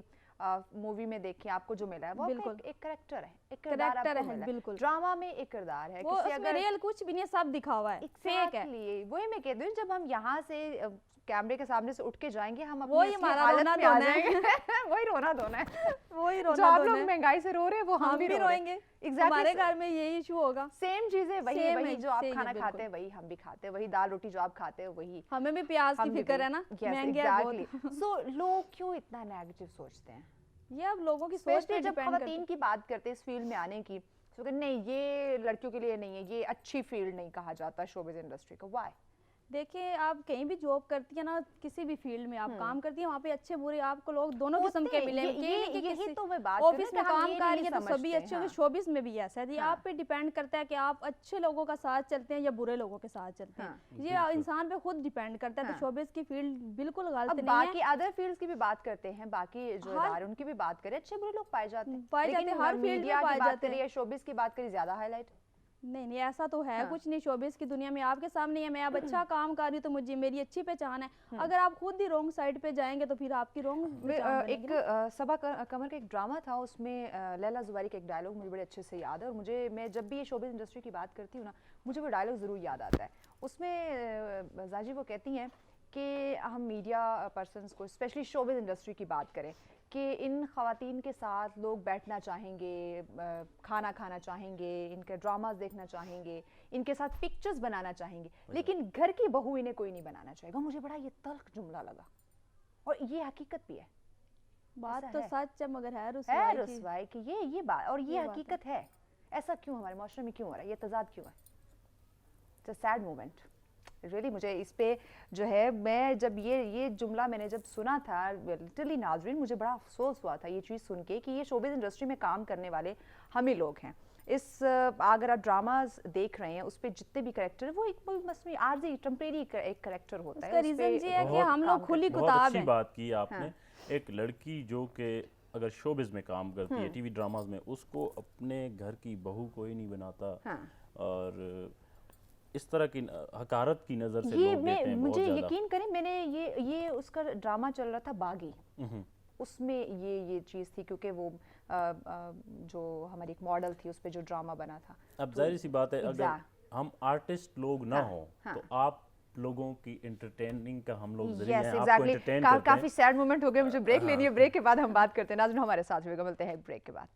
मूवी में देखिए आपको जो मिला है वो आपका बिल्कुल। एक करेक्टर है, एक किरदार करेक्टर आपको है, मिला बिल्कुल। ड्रामा में एक किरदार है, वो किसी उसमें अगर रियल कुछ भी नहीं है, सब दिखावा है, फेक है। Exactly, वही मैं कहती हूँ, जब हम यहाँ से कैमरे के सामने से उठ के जाएंगे हम अपनी वही असली हमारा हालत रोना में आ धोना है। जाएंगे। वही रोना धोना है। वही जो रोना आप धोना लोग है। महंगाई से रो रहे हैं वो हम भी रोएंगे। Exactly, हमारे घर में यही इशू होगा। सेम चीजें वही Same वही है, जो आप same है, खाना बिल्कुल। खाते हैं वही हम भी खाते हैं, वही दाल रोटी जो आप खाते हैं वही हमें भी प्याज की हम भी फिक्र है ना, Yes, महंगे है exactly. बहुत। So लोग क्यों इतना नेगेटिव सोचते हैं? ये अब लोगों की सोच स्पेशली पे जब डिपेंड करती खवातीन की बात करते हैं इस फील्ड में आने की, तो नहीं ये लड़कियों के लिए नहीं है, ये अच्छी फील्ड नहीं कहा जाता शोबिज इंडस्ट्री को। व्हाई? देखिए, आप कहीं भी जॉब करती है ना, किसी भी फील्ड में आप काम करती है, वहाँ पे अच्छे बुरे आपको लोग दोनों किस्म के मिलेंगे। यही तो मैं बात कर रही ऑफिस हूँ में कि हम काम ये कर नहीं रही है तो सभी समझते, अच्छे होंगे, हाँ। शोबिस में भी ऐसा है। ये हाँ। आप पे डिपेंड करता है कि आप अच्छे लोगों का साथ चलते हैं या बुरे लोगों के साथ चलते हैं। हाँ। ये इंसान पे खुद डिपेंड करता है। हाँ। तो शोबिस की फील्ड बिल्कुल अब गलत नहीं बाकी है। अदर फील्ड्स की भी बात करते हैं, बाकी जो हर- इदारे उनकी भी बात करें, अच्छे बुरे लोग पाए जाते हैं। पाए जाते लेकिन हैं, हर फील्ड में मीडिया पाए की बात जाते करिए हैं। या शोबिस की बात करिए ज्यादा हाईलाइट। नहीं ऐसा तो है हाँ। कुछ नहीं। शोबिस की दुनिया में आपके सामने है, मैं अब अच्छा काम कर रही हूँ तो मुझे मेरी अच्छी पहचान है। अगर आप खुद ही रॉन्ग साइड पे जाएंगे तो फिर आपकी रॉन्ग एक सबा कमर का एक ड्रामा था, उसमें लैला जुबैरी का एक डायलॉग मुझे बड़े अच्छे से याद है, और मैं जब भी ये शोबिस इंडस्ट्री की बात करती हूँ ना, मुझे वो डायलॉग ज़रूर याद आता है। उसमें जाजी वो कहती हैं कि हम मीडिया पर्सनस को, स्पेशली शोबिस इंडस्ट्री की बात करें, कि इन ख़वातीन के साथ लोग बैठना चाहेंगे, खाना खाना चाहेंगे, इनके ड्रामास देखना चाहेंगे, इनके साथ पिक्चर्स बनाना चाहेंगे, लेकिन घर की बहू इन्हें कोई नहीं बनाना चाहेगा। मुझे बड़ा ये तल्ख जुमला लगा, और ये हकीकत भी है। बात ऐसा तो है। सच है, मगर है है रुसवाई की। रुसवाई कि ये बात, और ये ये बात हकीकत है। ऐसा क्यों हमारे माशरे में क्यों हो रहा है, ये तजाद क्यों है? It's a sad moment really. मुझे इस पे जो है, मैं जब ये जुमला मैंने जब सुना था लिटरली नाजरीन, मुझे बड़ा अफसोस हुआ था ये चीज़ सुन के कि ये शोबिस इंडस्ट्री में काम करने वाले हम ही लोग हैं। अगर आप ड्रामास देख रहे हैं उस पे जितने भी कैरेक्टर है वो एक मसमी आर्जी टेम्परेरी एक कैरेक्टर होता है। उसका उस पे रीजन ये है कि बहुत हम लोग खुली बहुत किताब अच्छी हैं। बात की आपने। हाँ। एक लड़की जो कि अगर शोबिज में काम करती है, टीवी ड्रामाज में, उसको अपने घर की बहू कोई नहीं बनाता। हाँ। और इस तरह की हकारत की नज़र से ये लोग देखते हैं बहुत मुझे ज़्यादा। यकीन करें, मैंने ये उसका ड्रामा चल रहा था बागी, उसमें ये चीज़ थी, क्योंकि वो जो हमारी एक मॉडल थी उस पे जो ड्रामा बना था। अब जाहिर सी बात है, अगर Exact. हम आर्टिस्ट लोग ना हाँ, हो हाँ. तो आप लोगों की एंटरटेनिंग का हम लोग जरिए यस हैं, आपको एग्जैक्टली। एंटरटेन करते काफी हैं। सैड मोमेंट हो गया, मुझे ब्रेक हाँ। लेनी है, ब्रेक के बाद हम बात करते हैं। नाज़रीन हमारे साथ हुएगा, मिलते हैं ब्रेक के बाद।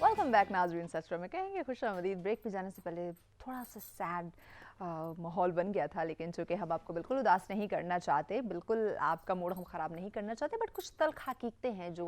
वेलकम बैक नाजरीन। सच में कहेंगे खुश आमदीद। ब्रेक पे जाने से पहले थोड़ा सा सैड माहौल बन गया था, लेकिन चूँकि हम आपको बिल्कुल उदास नहीं करना चाहते, बिल्कुल आपका मूड हम ख़राब नहीं करना चाहते, बट कुछ तल्ख हकीकतें हैं जो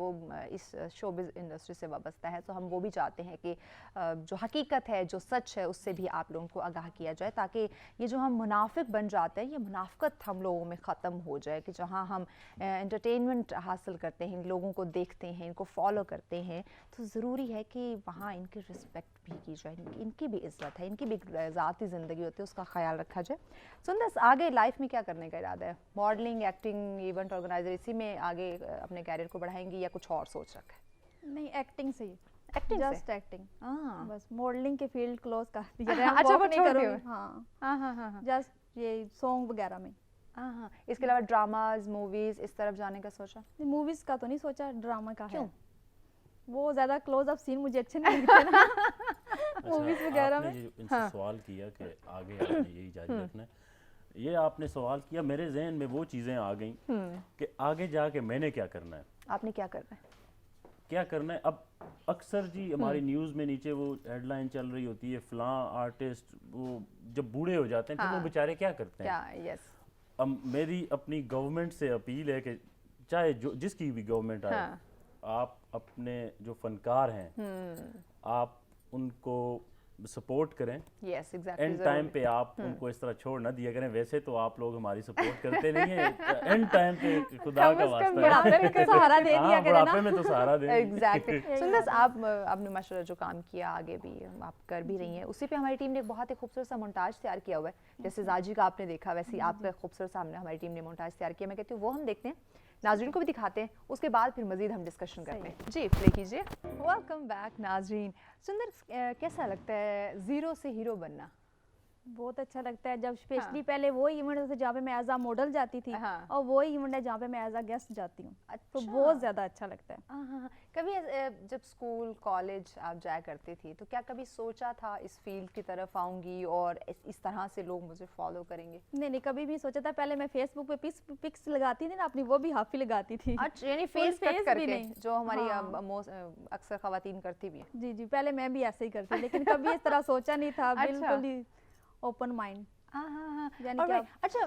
इस शोबिज़ इंडस्ट्री से वाबस्ता है, तो हम वो भी चाहते हैं कि जो हकीकत है, जो सच है, उससे भी आप लोगों को आगाह किया जाए, ताकि ये जो हम मुनाफिक बन जाते हैं, ये मुनाफिकत हम लोगों में ख़त्म हो जाए, कि जहाँ हम एंटरटेनमेंट हासिल करते हैं, इन लोगों को देखते हैं, इनको फॉलो करते हैं, तो ज़रूरी है कि वहाँ इनकी रिस्पेक्ट भी की जाए, इनकी भी इज्जत है, इनकी भी ज़ाती ज़िंदगी होती है, उसका ख्याल रखा जाए। सुंदर, आगे लाइफ में क्या करने का इरादा है? मॉडलिंग, एक्टिंग, इवेंट ऑर्गेनाइजर, इसी में आगे अपने कैरियर को बढ़ाएंगी या कुछ और सोच रखा है? नहीं, एक्टिंग से ही, एक्टिंग जस्ट एक्टिंग। हाँ बस मॉडलिंग के फील्ड क्लोज कर दिया। अच्छा, वो नहीं छोड़ करूँगी। दिया। हाँ, हाँ हाँ हाँ जस्ट ये सॉन्ग वगैरह में। हाँ हाँ। इसके अलावा ड्रामाज, मूवीज, इस तरफ जाने का सोचा? मूवीज का तो नहीं सोचा, ड्रामा का क्यों? है। वो ज्यादा क्लोज अप सीन मुझे अच्छे नहीं लगते ना मूवीज वगैरह आपने में। जो इनसे सवाल किया कि आगे आपने यही जारी रखना है, ये आपने सवाल किया, मेरे जहन में वो चीज़ें आ गई कि आगे जाके मैंने क्या करना है। आपने क्या करना है? क्या करना है? अब अक्सर जी हमारी न्यूज़ में नीचे वो हेडलाइन चल रही होती है, फलां आर्टिस्ट वो जब बूढ़े हो जाते हैं फिर वो हाँ। बेचारे क्या करते हैं। क्या यस अब मेरी अपनी गवर्नमेंट से अपील है कि चाहे जो जिसकी भी गवर्नमेंट आए, हाँ। आप अपने जो फनकार हैं आप उनको सपोर्ट करें। यस एग्जैक्टली एंड टाइम पे आप उनको इस तरह छोड़ ना दिया करें। वैसे तो आप लोग हमारी सपोर्ट करते नहीं है, एंड टाइम पे खुदा का वास्ता है। बुढ़ापे में तो सहारा दे दिया हाँ, करें ना। बुढ़ापे में तो सहारा दे। एग्जैक्टली सुंदर आप आपने माशाल्लाह जो काम किया आगे भी आप कर भी रही हैं, उसी पे हमारी टीम ने एक बहुत ही खूबसूरत सा मोन्टाज तैयार किया हुआ है। जैसे जाजी का आपने देखा वैसे ही आपका खूबसूरत सा हमने हमारी टीम ने मोन्टाज तैयार किया। मैं कहती हूँ वो हम देखते हैं, नाजरीन को भी दिखाते हैं, उसके बाद फिर मजीद हम डिस्कशन करते हैं। जी प्ले कीजिए। वेलकम बैक नाजरीन। सुंदर कैसा लगता है ज़ीरो से हीरो बनना? बहुत अच्छा लगता है जब स्पेशली हाँ। पहले वो इवेंट होते जहाँ पे मैं एज अ मॉडल जाती थी हाँ। और वो इवेंट है जहाँ पे मैं एज अ गेस्ट जाती हूँ, तो अच्छा। बहुत ज़्यादा अच्छा लगता है। हाँ। कभी जब स्कूल कॉलेज आप जाया करती थी तो क्या कभी सोचा था इस फील्ड की तरफ आऊंगी और इस तरह से लोग मुझे फॉलो करेंगे? नहीं कभी भी सोचा था। पहले मैं फेसबुक पे पिक्स लगाती थी ना अपनी, वो भी हाफी लगाती थी। अच्छा यानी Full फेस कट face भी करके नहीं। जो हमारी हाँ। अक्सर खवातीन करती भी हैं। जी पहले मैं भी ऐसे ही करती, लेकिन कभी इस तरह सोचा नहीं था। अच्छा। बिल्कुल ही ओपन माइंड। हाँ। यानी और कि आप अच्छा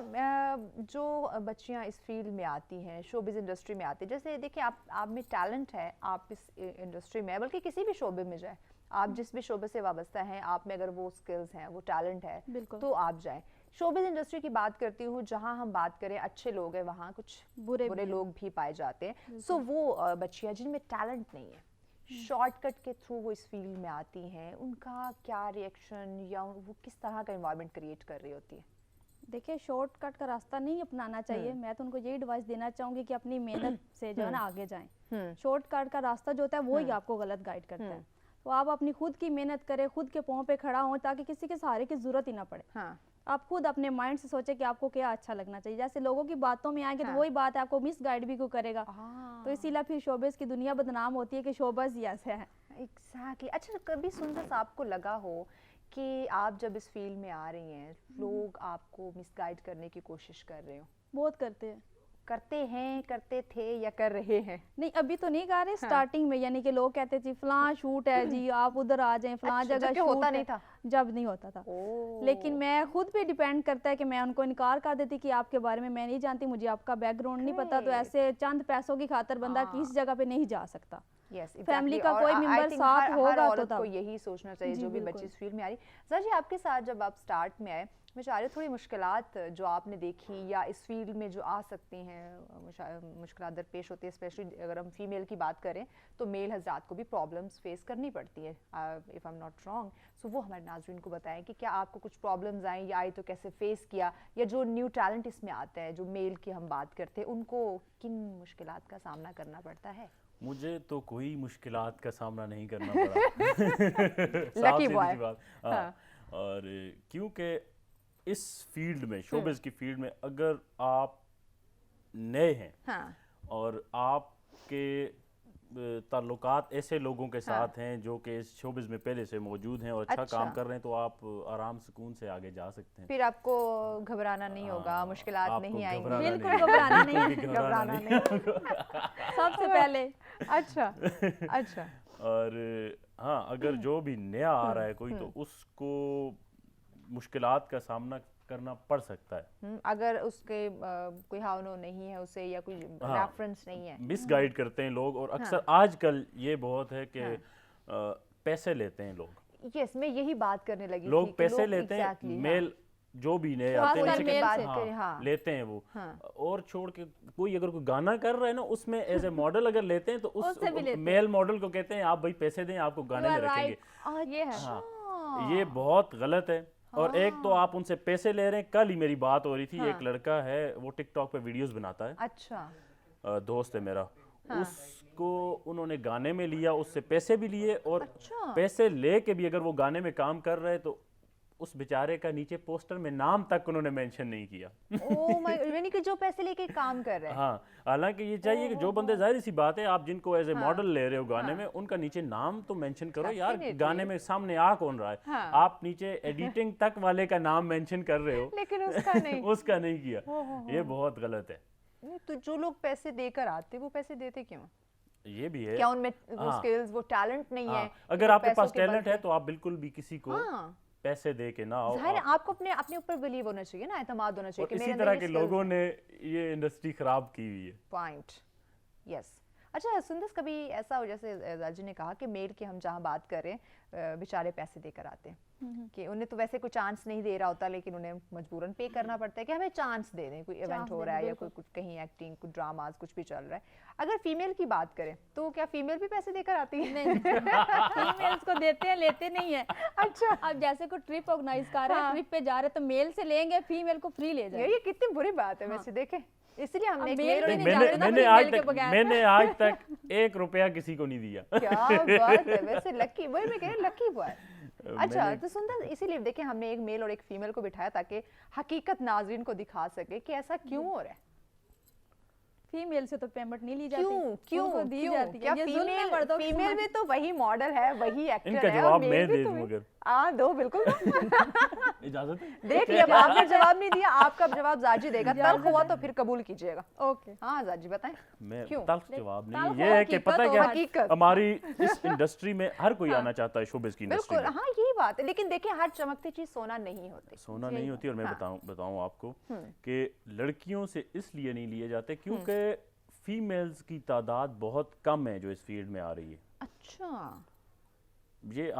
जो बच्चियां इस फील्ड में आती हैं, शोबिज़ इंडस्ट्री में आती हैं, जैसे देखिए आप में टैलेंट है, आप इस इंडस्ट्री में है, बल्कि किसी भी शोबे में जाए, आप जिस भी शोबे से वाबस्ता हैं, आप में अगर वो स्किल्स हैं, वो टैलेंट है, बिल्कुल। तो आप जाएं। शोबिज़ इंडस्ट्री की बात करती हूँ, जहाँ हम बात करें अच्छे लोग हैं, वहाँ कुछ बुरे बुरे भी लोग भी पाए जाते हैं। सो वो बच्चियां जिनमें टैलेंट नहीं है, शॉर्टकट के थ्रू वो इस फील्ड में आती हैं, उनका क्या रिएक्शन या वो किस तरह का एनवायरनमेंट क्रिएट कर रही होती है? देखिए शॉर्टकट का रास्ता नहीं अपनाना चाहिए। मैं तो उनको यही एडवाइस देना चाहूँगी कि अपनी मेहनत से जो है ना आगे जाएं। शॉर्टकट का रास्ता जो होता है वो ही आपको गलत गाइड करता है। तो आप अपनी खुद की मेहनत करें, खुद के पाँव पे खड़ा हों, ताकि किसी के सहारे की जरूरत ही ना पड़े। हाँ। आप खुद अपने माइंड से सोचे कि आपको क्या अच्छा लगना चाहिए। जैसे लोगों की बातों में आएंगे हाँ। तो वही बात है, आपको मिस गाइड भी क्यों करेगा। तो इसीलिए फिर शोबिज़ की दुनिया बदनाम होती है कि शोबिज़ ही ऐसे है। एग्जैक्टली। अच्छा कभी सुंदर आपको लगा हो कि आप जब इस फील्ड में आ रही हैं, लोग आपको मिसगाइड करने की कोशिश कर रहे हो? बहुत करते हैं, करते थे या कर रहे हैं? नहीं अभी तो नहीं गा रहे। स्टार्टिंग में यानी कि लोग कहते थे फलां शूट है जी, आप उधर आ जाएं, फलां अच्छा, जगह जबकि शूट होता है। नहीं था। जब नहीं होता था। लेकिन मैं खुद पे डिपेंड करता है कि मैं उनको इनकार कर देती कि आपके बारे में मैं नहीं जानती, मुझे आपका बैकग्राउंड नहीं पता। तो Great. ऐसे चंद पैसों की खातर बंदा किस जगह पे नहीं जा सकता। Yes, family exactly. का और कोई I मेंबर think साथ हर होगा तो औरत को तब। यही सोचना चाहिए जी, जो भी बिल्कुल। बच्ची इस फील्ड में आ रही। सर जी आपके साथ जब आप स्टार्ट में आए, मैं चाह रही हूँ थोड़ी मुश्किलात जो आपने देखी या इस फील्ड में जो आ सकती हैं, मुश्किलात दरपेश होती है, स्पेशली अगर हम फीमेल की बात करें तो मेल हजरात को भी प्रॉब्लम्स फेस करनी पड़ती है, if I am not wrong. So वो हमारे नाज़रीन को बताएं कि क्या आपको कुछ प्रॉब्लम्स आई या आई तो कैसे फेस किया, या जो न्यू टैलेंट इसमें आता है, जो मेल की हम बात करते हैं, उनको किन मुश्किलात का सामना करना पड़ता है? मुझे तो कोई मुश्किलात का सामना नहीं करना पड़ा। साफ Lucky सीधी boy. सी बात। हाँ। और क्योंकि इस फील्ड में, शोबिज़ की फील्ड में, अगर आप नए हैं हाँ। और आपके ताल्लुकात ऐसे लोगों के साथ हैं जो कि इस शोबिज़ में पहले से मौजूद हैं और अच्छा काम कर रहे हैं, तो आप आराम सुकून से आगे जा सकते हैं। फिर आपको घबराना नहीं होगा, मुश्किलात आपको नहीं आएंगी। घबराना बिल्कुल नहीं है। घबराना नहीं है। बिल्कुल भी घबराना नहीं। सबसे पहले अच्छा। और हाँ, अगर जो भी नया आ रहा है कोई, तो उसको मुश्किलात का सामना करना पड़ सकता है। अगर उसके कोई हावनो नहीं है उसे, या कोई रेफरेंस नहीं है। मिसगाइड करते हैं लोग, और अक्सर आजकल ये बहुत है कि पैसे लेते हैं लोग। यस, मैं यही बात करने लगी थी लोग कि पैसे लोग लेते हैं, exactly, मेल जो भी नए खासकर आते हैं उनसे मेल कहते से। हैं, करें, हाँ। लेते हैं वो। हाँ। और छोड़ के कोई अगर कोई गाना कर रहा है ना, उसमें एज ए मॉडल अगर लेते हैं तो उस उससे भी लेते हैं। मेल मॉडल को कहते हैं आप भाई पैसे दें, आपको गाने में रखेंगे। ये है। हाँ, ये बहुत गलत है। और एक तो आप उनसे पैसे ले रहे हैं। कल ही मेरी बात हो रही थी, एक लड़का है वो टिकटॉक पे वीडियोस बनाता है, अच्छा। दोस्त है मेरा। उसको उन्होंने गाने में लिया, उससे पैसे भी लिए, और पैसे लेके भी अगर वो गाने में काम कर रहे तो उस बेचारे का नीचे पोस्टर में नाम तक उन्होंने मेंशन नहीं किया। ओह माय, यानी कि जो पैसे लेके काम कर रहे हैं। हाँ, हालांकि ये चाहिए कि जो बंदे, जाहिर सी बात है, आप जिनको एज ए मॉडल ले रहे हो गाने में, उनका नीचे नाम तो मेंशन करो यार। गाने में सामने आ कौन रहा है, आप नीचे एडिटिंग तक वाले का नाम मेंशन कर रहे हो, लेकिन उसका नहीं। उसका नहीं किया। ये बहुत गलत है। तो जो लोग पैसे देकर आते, वो पैसे देते क्यों? ये भी है। क्या उनमें वो हाँ। स्किल्स, वो टैलेंट नहीं है? हाँ, अगर वो आपके पैसों पास के बल टैलेंट है पे- तो आप बिल्कुल भी किसी को हाँ, पैसे दे के ना आओ। जाहिर है आपको अपने अपने ऊपर बिलीव होना चाहिए ना, एतमाद होना चाहिए और कि इसी मेरे अंदर तरह ये के skills लोगों हैं। ने ये इंडस्ट्री खराब की हुई है। Point, yes. अच्छा सुंदस, कभी ऐसा हो जैसे राजी ने कहा कि मेल की हम जहाँ बात करें, बेचारे पैसे देकर आते हैं कि उन्हें तो वैसे कोई चांस नहीं दे रहा होता, लेकिन उन्हें मजबूरन पे करना पड़ता है कि हमें चांस दे दें, कोई इवेंट चांस हो दे रहा है दें, या कोई कुछ कहीं एक्टिंग, कुछ ड्रामाज, कुछ भी चल रहा है। अगर फीमेल की बात करें तो क्या फीमेल भी पैसे देकर आती है? नहीं, फीमेल्स को देते हैं, लेते नहीं है। अच्छा, अब जैसे कोई ट्रिप ऑर्गेनाइज कर रहे हैं, हाँ। ट्रिप पे जा रहे हैं तो मेल से लेंगे, फीमेल को फ्री ले यार जाए। ये कितनी बुरी बात है हाँ। वैसे देखें, इसलिए हमने अब एक मेल मेल और भी एक नहीं मैंने जाने देता मैंने अपनी आज मेल के तक बगैर। मैंने आज तक 1 रुपया किसी को नहीं दिया। क्या बात है, वैसे लकी, वही मैं कह रही लकी बॉय। अच्छा मैंने- तो सुंदर, इसीलिए देखिए हमने एक मेल और एक फीमेल को बिठाया ताकि हकीकत नाज़रीन को दिखा सके कि ऐसा क्यों हो रहा है। फीमेल से तो पेमेंट नहीं ली जाती, क्यों क्यों उनको दी क्यों? जाती है। क्या ये जुल्म है फीमेल मर्दों के फीमेल साथ। भी तो वही मॉडल है, वही एक्टर इनका है, और जवाब मेल मैं भी दे तो दूं वही- अगर दो बिल्कुल दो। इजाजत है? देख लिया, अब आपने जवाब नहीं दिया, आपका जवाब जाजी देगा, तल्ख इजाजत हुआ है। तो फिर कबूल कीजिएगा। ओके, हाँ जाजी बताएं। मैं क्यों? तल्ख जवाब नहीं, तल्ख ये हो, है कि हकीकत पता है हो, क्या, हकीकत। हमारी इस इंडस्ट्री में हर कोई आना चाहता है, शोबिज़ की इंडस्ट्री बिल्कुल, में। हाँ यही बात है, लेकिन देखिए हर चमकती चीज सोना नहीं होती। सोना नहीं होती। और मैं हाँ। बताऊं आपको कि लड़कियों से इसलिए नहीं लिए जाते क्योंकि फीमेल्स की तादाद बहुत कम है जो इस फील्ड में आ रही है। अच्छा, ये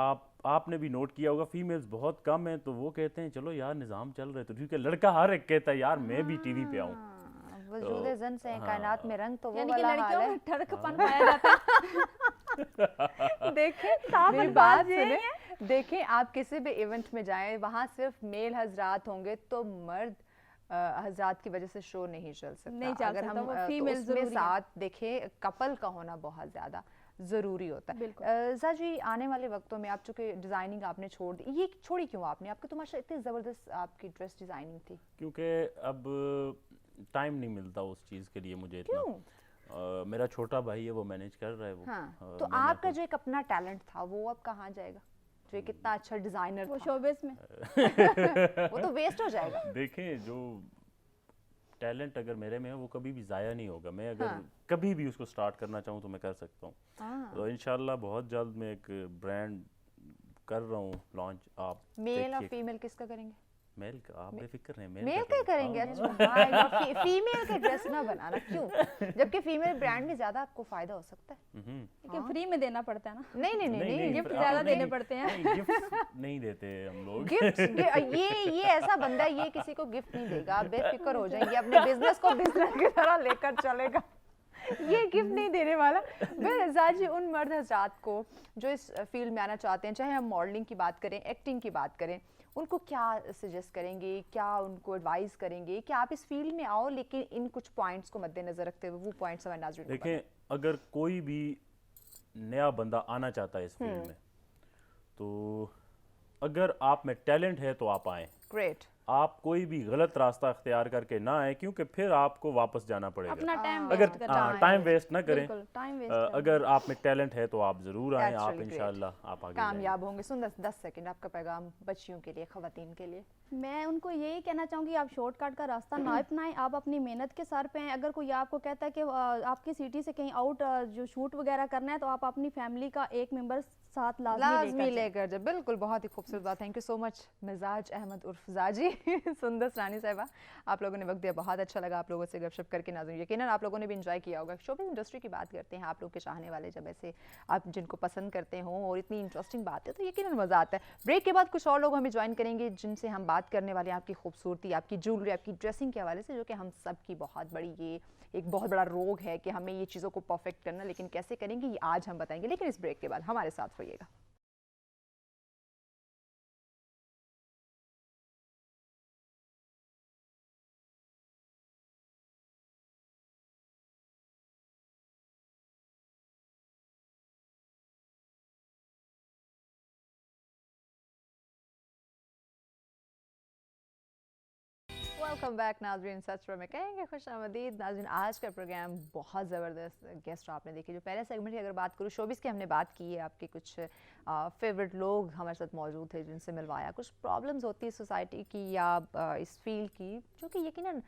आपने भी नोट किया होगा, फीमेल्स बहुत कम है, तो वो कहते हैं चलो यार निज़ाम चल रहे तो ठीक है। लड़का हर एक कहता है यार मैं भी टीवी पे आऊं। हाँ, वजूद जन से हैं, कायनात में रंग तो वो यानी कि वाला हाल लड़कियों है। में ठरकपन पाया जाता है। देखें मेरी बात बात ये सुने, देखें आप किसी भी इवेंट में जाएं, वहाँ सिर्फ मेल हजरात होंगे तो मर्द हजरात की वजह से शो नहीं चल सकता। नहीं चल अगर सकता, हम वो तो female उसमें ज़रूरी है। साथ देखें, कपल का होना बहुत ज़्यादा ज़रूरी होता है। बिल्कुल। ज़ा जी, आने वाले वक्तों में आप चूँकि डिज़ाइनिंग आपने छोड़ दी, ये छोड़ी क्यों आपने? आपकी तो माशा इतनी ज़बरदस्त आपकी ड्रेस डिज़ाइनिंग थी। क्योंकि अब टाइम नहीं मिलता उस चीज़ के लिए मुझे इतना। क्यों? मेरा छोटा भाई है, वो मैनेज कर रहा है वो। हाँ, तो मैंने आपका जो एक अपना टैलेंट था वो अब कहाँ जाएगा? जो एक कितना अच्छा डिज़ाइनर वो था, शोबिस में वो तो वेस्ट हो जाएगा। देखें जो टैलेंट अगर मेरे में है वो कभी भी ज़ाया नहीं होगा। मैं अगर हाँ। कभी भी उसको स्टार्ट करना चाहूँ तो मैं कर सकता हूँ। हाँ। तो इंशाल्लाह बहुत जल्द मैं एक ब्रांड कर रहा हूँ लॉन्च। आप मेल और देखिए। फीमेल किसका करेंगे? मेल का आप बेफिक्र रहें, मेल का ही करेंगे। हाँ। अच्छा, फीमेल के ड्रेस ना बनाना, क्यों? जबकि फीमेल ब्रांड में ज्यादा आपको फायदा हो सकता है। लेकिन फ्री में देना पड़ता है ना। नहीं नहीं नहीं नहीं, गिफ्ट आप ज्यादा नहीं- देने पड़ते हैं। नहीं, गिफ्ट नहीं देते हम लोग। गिफ्ट ये ऐसा बंदा है, ये किसी को गिफ्ट नहीं देगा, आप बेफिक्र हो जाएंगे, अपने बिजनेस को बिजनेस की तरह लेकर चलेगा। ये गिफ्ट नहीं देने वाला। मैं जाजी उन मर्द हजरात को जो इस फील्ड में आना चाहते हैं, चाहे हम मॉडलिंग की बात करें, एक्टिंग की बात करें, उनको क्या सजेस्ट करेंगे, क्या उनको एडवाइस करेंगे कि आप इस फील्ड में आओ, लेकिन इन कुछ पॉइंट्स को मद्देनजर रखते हुए वो पॉइंट्स हमारे नाज़रीन को बताएं। देखें, अगर कोई भी नया बंदा आना चाहता है इस फील्ड में, तो अगर आप में टैलेंट है तो आप आएँ। ग्रेट। आप कोई भी गलत रास्ता अख्तियार करके ना आए, क्योंकि फिर आपको वापस जाना पड़ेगा। अपना टाइम अगर वेस्ट करना टाइम वेस्ट ना करें। बिल्कुल टाइम वेस्ट अगर आप में टैलेंट है तो आप ज़रूर आएँ। That's आप really great. इंशाल्लाह आप आगे जाएंगे। कामयाब होंगे। सुन 10 सेकंड आपका पैगाम बच्चियों के लिए, खवातीन के लिए। मैं उनको यही कहना चाहूँगी, आप शॉर्टकट का रास्ता ना अपनाएं, आप अपनी मेहनत के सर पे हैं। अगर कोई आपको कहता है कि आपकी सिटी से कहीं आउट जो शूट वगैरह करना है, तो आप अपनी फैमिली का एक मेंबर साथ लाजमी लेकर जाए। बिल्कुल, बहुत ही खूबसूरत बात। थैंक यू सो मच मिजाज अहमद उर्फ जाजी। सुंदर रानी साहिबा, आप लोगों ने वक्त दिया, बहुत अच्छा लगा आप लोगों से गपशप करके। नाज़रीन यकीनन आप लोगों ने भी एंजॉय किया होगा। शोबिज़ इंडस्ट्री की बात करते हैं, आप लोग के चाहने वाले जब ऐसे आप जिनको पसंद करते हों और इतनी इंटरेस्टिंग बात है तो यकीनन मज़ा आता है। ब्रेक के बाद कुछ और लोग हमें ज्वाइन करेंगे जिनसे हम बात करने वाले हैं आपकी खूबसूरती, आपकी ज्वेलरी, आपकी ड्रेसिंग के हवाले से, जो कि हम सब की बहुत बड़ी ये एक बहुत बड़ा रोग है कि हमें ये चीज़ों को परफेक्ट करना, लेकिन कैसे करेंगे ये आज हम बताएंगे। लेकिन इस ब्रेक के बाद हमारे साथ रहिएगा। वेलकम बैक नाज़रीन, सच में कहेंगे खुश आमदीद। नाज़रीन आज का प्रोग्राम बहुत ज़बरदस्त गेस्ट आपने देखी। जो पहले सेगमेंट की अगर बात करूँ, शोबिज़ की हमने बात की है, आपके कुछ फेवरेट लोग हमारे साथ मौजूद थे जिनसे मिलवाया। कुछ प्रॉब्लम्स होती है सोसाइटी की या इस फील्ड की, जो कि यकीनन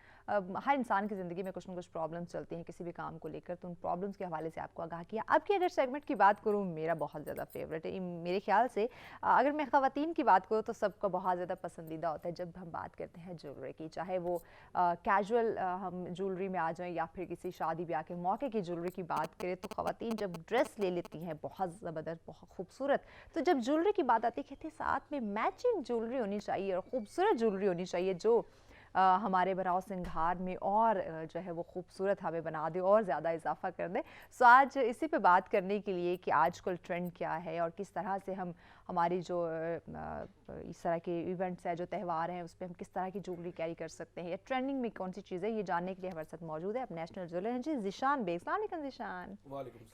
हर इंसान की ज़िंदगी में कुछ ना कुछ प्रॉब्लम्स चलती हैं किसी भी काम को लेकर, तो उन प्रॉब्लम्स के हवाले से आपको आगाह किया। अब की अगर सेगमेंट की बात करूँ, मेरा बहुत ज़्यादा फेवरेट है मेरे ख्याल से। अगर मैं ख़वातीन की बात करूँ तो सबका बहुत ज़्यादा पसंदीदा होता है जब हम बात करते हैं ज्वेलरी की, चाहे वो कैजुअल हम ज्वेलरी में आ जाएं या फिर किसी शादी ब्याह के मौके की ज्वेलरी की बात करें, तो ख़वातीन जब ड्रेस ले लेती हैं बहुत ज़बरदस्त, बहुत खूबसूरत, तो जब ज्वेलरी की बात आती है कहते हैं साथ में मैचिंग ज्वेलरी होनी चाहिए और ख़ूबसूरत ज्वेलरी होनी चाहिए जो हमारे बराव सिंगार में और जो है वो खूबसूरत हमें बना दे और ज़्यादा इजाफा कर दे। सो आज इसी पे बात करने के लिए कि आजकल ट्रेंड क्या है और किस तरह से हम हमारी जो इस तरह के इवेंट्स हैं, जो त्यौहार हैं, उस पर हम किस तरह की ज्वेलरी कैरी कर सकते हैं या ट्रेंडिंग में कौन सी चीज़ है, ये जानने के लिए हमारे साथ मौजूद है अब नेशनल ज्वेलर हैं जी ज़ीशान बेग। अस्सलाम वालेकुम ज़ीशान,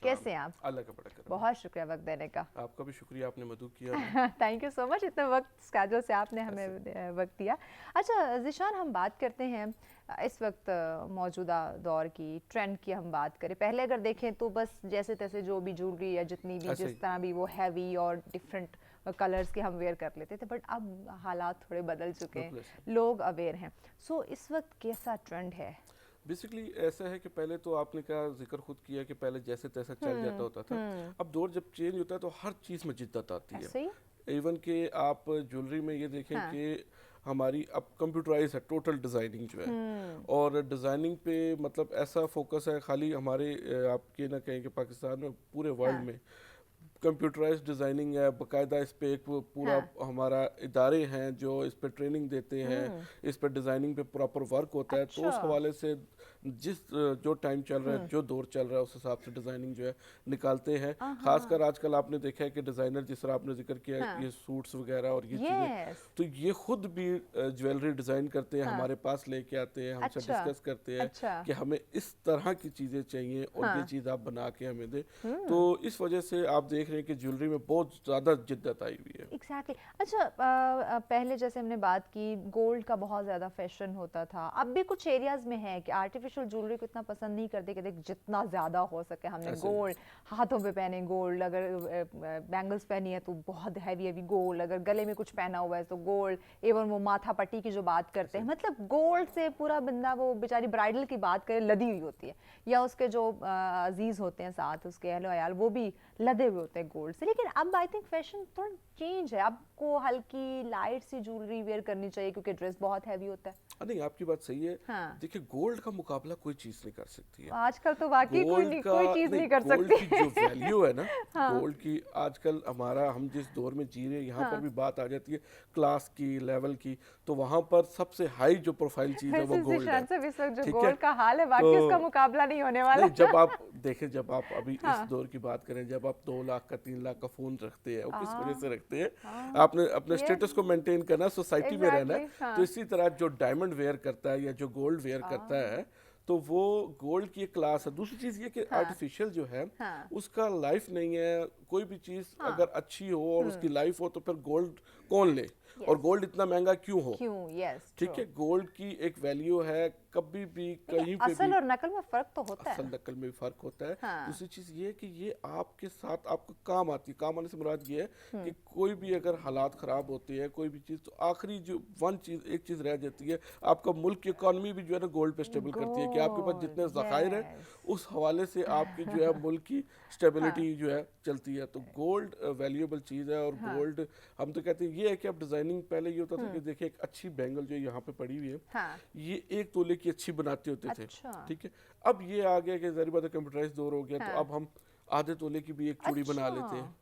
कैसे हैं आप? अल्लाह का बड़ा करम। बहुत शुक्रिया वक्त देने का। आपका भी शुक्रिया, आपने मदद किया। थैंक यू सो मच, इतना वक्त स्केड्यूल से आपने हमें वक्त दिया। अच्छा ज़ीशान, हम बात करते हैं इस वक्त मौजूदा दौर की ट्रेंड की हम बात करें। पहले अगर देखें तो बस जैसे तैसे जो भी ज्वेलरी या जितनी भी जिस तरह भी वो हैवी और डिफरेंट कलर्स के हम वेयर कर लेते थे, बट अब हालात थोड़े बदल चुके हैं, लोग अवेयर हैं। सो इस वक्त कैसा ट्रेंड है? बेसिकली ऐसा है कि पहले तो आपने क्या जिक्र खुद किया कि पहले जैसे तैसा चल जाता होता था। अब दौर जब चेंज होता है तो हर चीज़ में जिद्दत आती है। इवन कि आप ज्वेलरी में ये देखें कि हमारी अब कंप्यूटराइज है टोटल डिज़ाइनिंग जो है, और डिज़ाइनिंग पे मतलब ऐसा फोकस है खाली हमारे आप ये ना कहें कि पाकिस्तान में, पूरे वर्ल्ड में कंप्यूटराइज डिज़ाइनिंग है, बाकायदा इस पे एक पूरा हमारा इदारे हैं जो इस पे ट्रेनिंग देते हैं, इस पे डिज़ाइनिंग पे प्रॉपर वर्क होता है। तो उस हवाले से जिस जो टाइम चल रहा है, जो दौर चल रहा है, उस हिसाब से डिज़ाइनिंग जो है निकालते हैं। खासकर आजकल आपने देखा है कि डिज़ाइनर, जिस तरह आपने जिक्र किया, ये सूट्स वगैरह और ये चीज़ें, तो ये खुद भी ज्वेलरी डिज़ाइन करते हैं, हमारे पास लेके आते हैं, हमसे डिस्कस करते हैं कि हमें इस तरह की चीज़ें चाहिए और ये चीज़ आप बना के हमें दे। तो इस वजह से आप देख रहे हैं कि ज्वेलरी में बहुत ज़्यादा जिद्दत आई हुई है। एग्जैक्टली। अच्छा, पहले जैसे हमने बात की गोल्ड का बहुत ज़्यादा फैशन होता था, अब भी कुछ एरियाज़ में है कि आर्टिफिशियल ज्वेलरी को इतना पसंद नहीं करते कि देख जितना ज़्यादा हो सके हमने गोल्ड हाथों पे पहने, गोल्ड अगर बैंगल्स पहनी है तो बहुत हैवी हैवी गोल्ड, अगर गले में कुछ पहना हुआ है तो गोल्ड, एवं वो माथा पट्टी की जो बात करते हैं, मतलब गोल्ड से पूरा बंदा, वो बेचारी ब्राइडल की बात करे लदी हुई होती है, या उसके जो अजीज़ होते हैं साथ उसके अहलो अयाल वो भी लदे हुए होते हैं गोल्ड से। लेकिन अब आई थिंक फैशन थोड़ा चेंज है, आपको हल्की लाइट सी ज्वेलरी वेयर करनी चाहिए क्योंकि ड्रेस बहुत हैवी होता है। नहीं, आपकी बात सही है। देखिए, गोल्ड का मुकाबला कोई चीज नहीं कर सकती है आजकल, तो वाकई कोई चीज नहीं कर सकती। गोल्ड की जो वैल्यू है ना, गोल्ड की आजकल हमारा, हम जिस दौर में जी रहे हैं, यहाँ पर भी बात आ जाती है क्लास की, लेवल की, तो वहाँ पर सबसे हाई जो प्रोफाइल चीज है वो गोल्ड है। इस वक्त जो गोल्ड का हाल है, बाकी उसका मुकाबला नहीं होने वाला। जब आप देखें, जब आप अभी इस दौर की बात करें, जब आप 2 लाख का 3 लाख का फोन रखते हैं, वो किस वजह से रखते हैं? आपने अपने स्टेटस को मेंटेन करना, सोसाइटी में रहना है। तो इसी तरह जो डायमंड वेयर करता है या जो गोल्ड वेयर करता है, तो वो गोल्ड की एक क्लास है। दूसरी चीज ये कि आर्टिफिशियल जो है उसका लाइफ नहीं है। कोई भी चीज अगर अच्छी हो और उसकी लाइफ हो तो फिर गोल्ड कौन ले, और गोल्ड इतना महंगा क्यों हो? ठीक है, गोल्ड की एक वैल्यू है, कभी भी कहीं पे असल और नकल में फर्क तो होता है। असल नकल में भी फर्क होता है। दूसरी चीज ये है कि ये आपके साथ आपको काम आती है। काम आने से मुराद ये है कि कोई भी अगर हालात खराब होते हैं, कोई भी चीज, तो आखिरी जो एक चीज रह जाती है, आपका मुल्क की इकोनॉमी भी जो है ना गोल्ड पे स्टेबल करती है कि आपके पास जितने ज़खायर हैं उस हवाले से आपकी जो है मुल्क की स्टेबिलिटी जो है चलती है। तो गोल्ड वैल्यूएबल चीज़ है। और गोल्ड हम तो कहते हैं ये है कि अब डिजाइनिंग पहले ये होता था कि देखिए एक अच्छी बैंगल जो यहाँ पे पड़ी हुई है, ये 1 तोले की अच्छी बनाते होते थे। ठीक है, अब ये आ गया कि ज़ाहिर बात है कंप्यूटराइज दौर हो गया, तो अब हम आधे तोले की भी एक चूड़ी बना लेते हैं।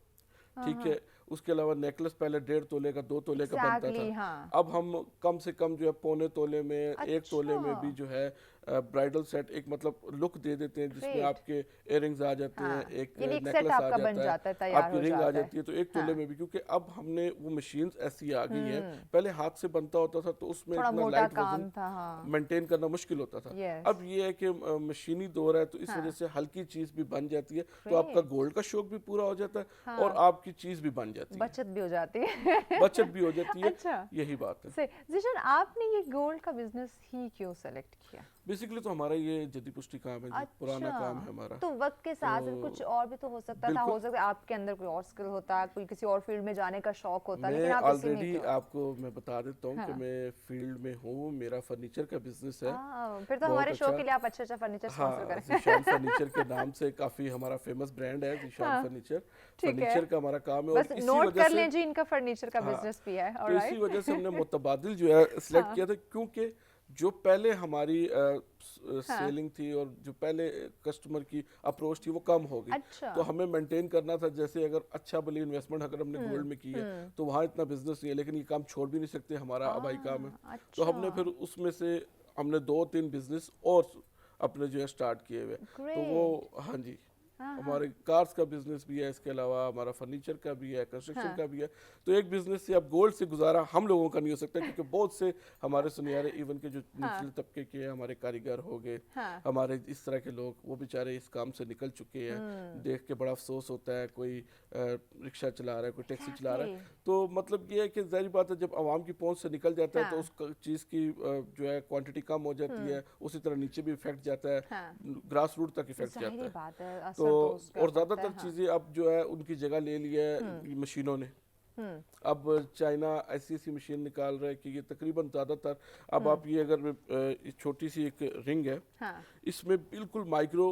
ठीक है, उसके अलावा नेकलेस पहले 1.5 तोले का, 2 तोले का बनता था। अब हम कम से कम जो है 1.25 तोले में, 1 तोले में भी जो है ब्राइडल सेट एक मतलब लुक दे देते हैं, जिसमें आपके इयररिंग्स आ जाते हैं, एक नेकलेस आ जाता है, आपकी रिंग आ जाती है। तो 1 तोले में भी, क्योंकि अब हमने वो मशीन्स ऐसी आ गई हैं, पहले हाथ से बनता होता था तो उसमें इतना लाइट वजन मेंटेन करना मुश्किल होता था। अब ये है कि मशीनी दौर है, तो इस वजह से हल्की चीज भी बन जाती है, तो आपका गोल्ड का शौक भी पूरा हो जाता है और आपकी चीज भी बन जाती है, बचत भी हो जाती है। बचत भी हो जाती है। यही बात है। ज़ीशान, आपने ये गोल्ड का बिजनेस ही क्यों सेलेक्ट किया? बेसिकली तो हमारा ये जदी पुष्टि काम है जी, पुराना काम है हमारा। तो वक्त के साथ साथ कुछ और भी तो हो सकता था, हो सकता है आपके अंदर कोई और स्किल होता, कोई किसी और फील्ड में जाने का शौक होता, लेकिन आप इसी में ऑलरेडी क्यों? आपको मैं बता देता हूँ कि मैं फील्ड में हूँ, मेरा फर्नीचर का बिजनेस है। फिर तो हमारे शो के लिए आप अच्छा फर्नीचर स्पॉन्सर हाँ, करें। ज़ीशान फर्नीचर के नाम से काफी हमारा फेमस ब्रांड है ज़ीशान फर्नीचर। फर्नीचर का हमारा काम है, बस और इसी नोट वजह कर से लें जी, इनका फर्नीचर का हाँ, बिजनेस भी है। तो इसी वजह से हमने मुतबादिल जो है सिलेक्ट किया था, क्योंकि जो पहले हमारी सेलिंग थी और जो पहले कस्टमर की अप्रोच थी वो कम हो गई। अच्छा। तो हमें मेंटेन करना था, जैसे अगर अच्छा भली इन्वेस्टमेंट अगर हमने गोल्ड में की है तो वहाँ इतना बिजनेस नहीं है, लेकिन ये काम छोड़ भी नहीं सकते, हमारा आबाई काम है। तो हमने फिर उसमें से हमने 2-3 बिजनेस और अपने जो है स्टार्ट किए हुए। तो वो हाँ जी, हमारे कार्स का बिजनेस भी है, इसके अलावा हमारा फर्नीचर का भी है, कंस्ट्रक्शन का भी है। तो एक बिजनेस से अब गोल्ड से गुजारा हम लोगों का नहीं हो सकता, क्योंकि बहुत से हमारे सुनियारे इवन के जो निचले तबके के हैं, हमारे कारीगर हो गए, हमारे इस तरह के लोग, वो बेचारे इस काम से निकल चुके हैं। देख के बड़ा अफसोस होता है, कोई रिक्शा चला रहा है, कोई टैक्सी चला रहा है। तो मतलब ये है कि जाहिर बात है, जब आवाम की पहुंच से निकल जाता है तो उस चीज़ की जो है क्वांटिटी कम हो जाती है, उसी तरह नीचे भी इफेक्ट जाता है, ग्रास रूट तक इफेक्ट जाता है। तो और ज़्यादातर चीज़ें अब जो है उनकी जगह ले ली है मशीनों ने। अब चाइना ऐसी ऐसी मशीन निकाल रहा है कि ये तकरीबन ज़्यादातर, अब आप ये अगर छोटी सी एक रिंग है, इसमें बिल्कुल माइक्रो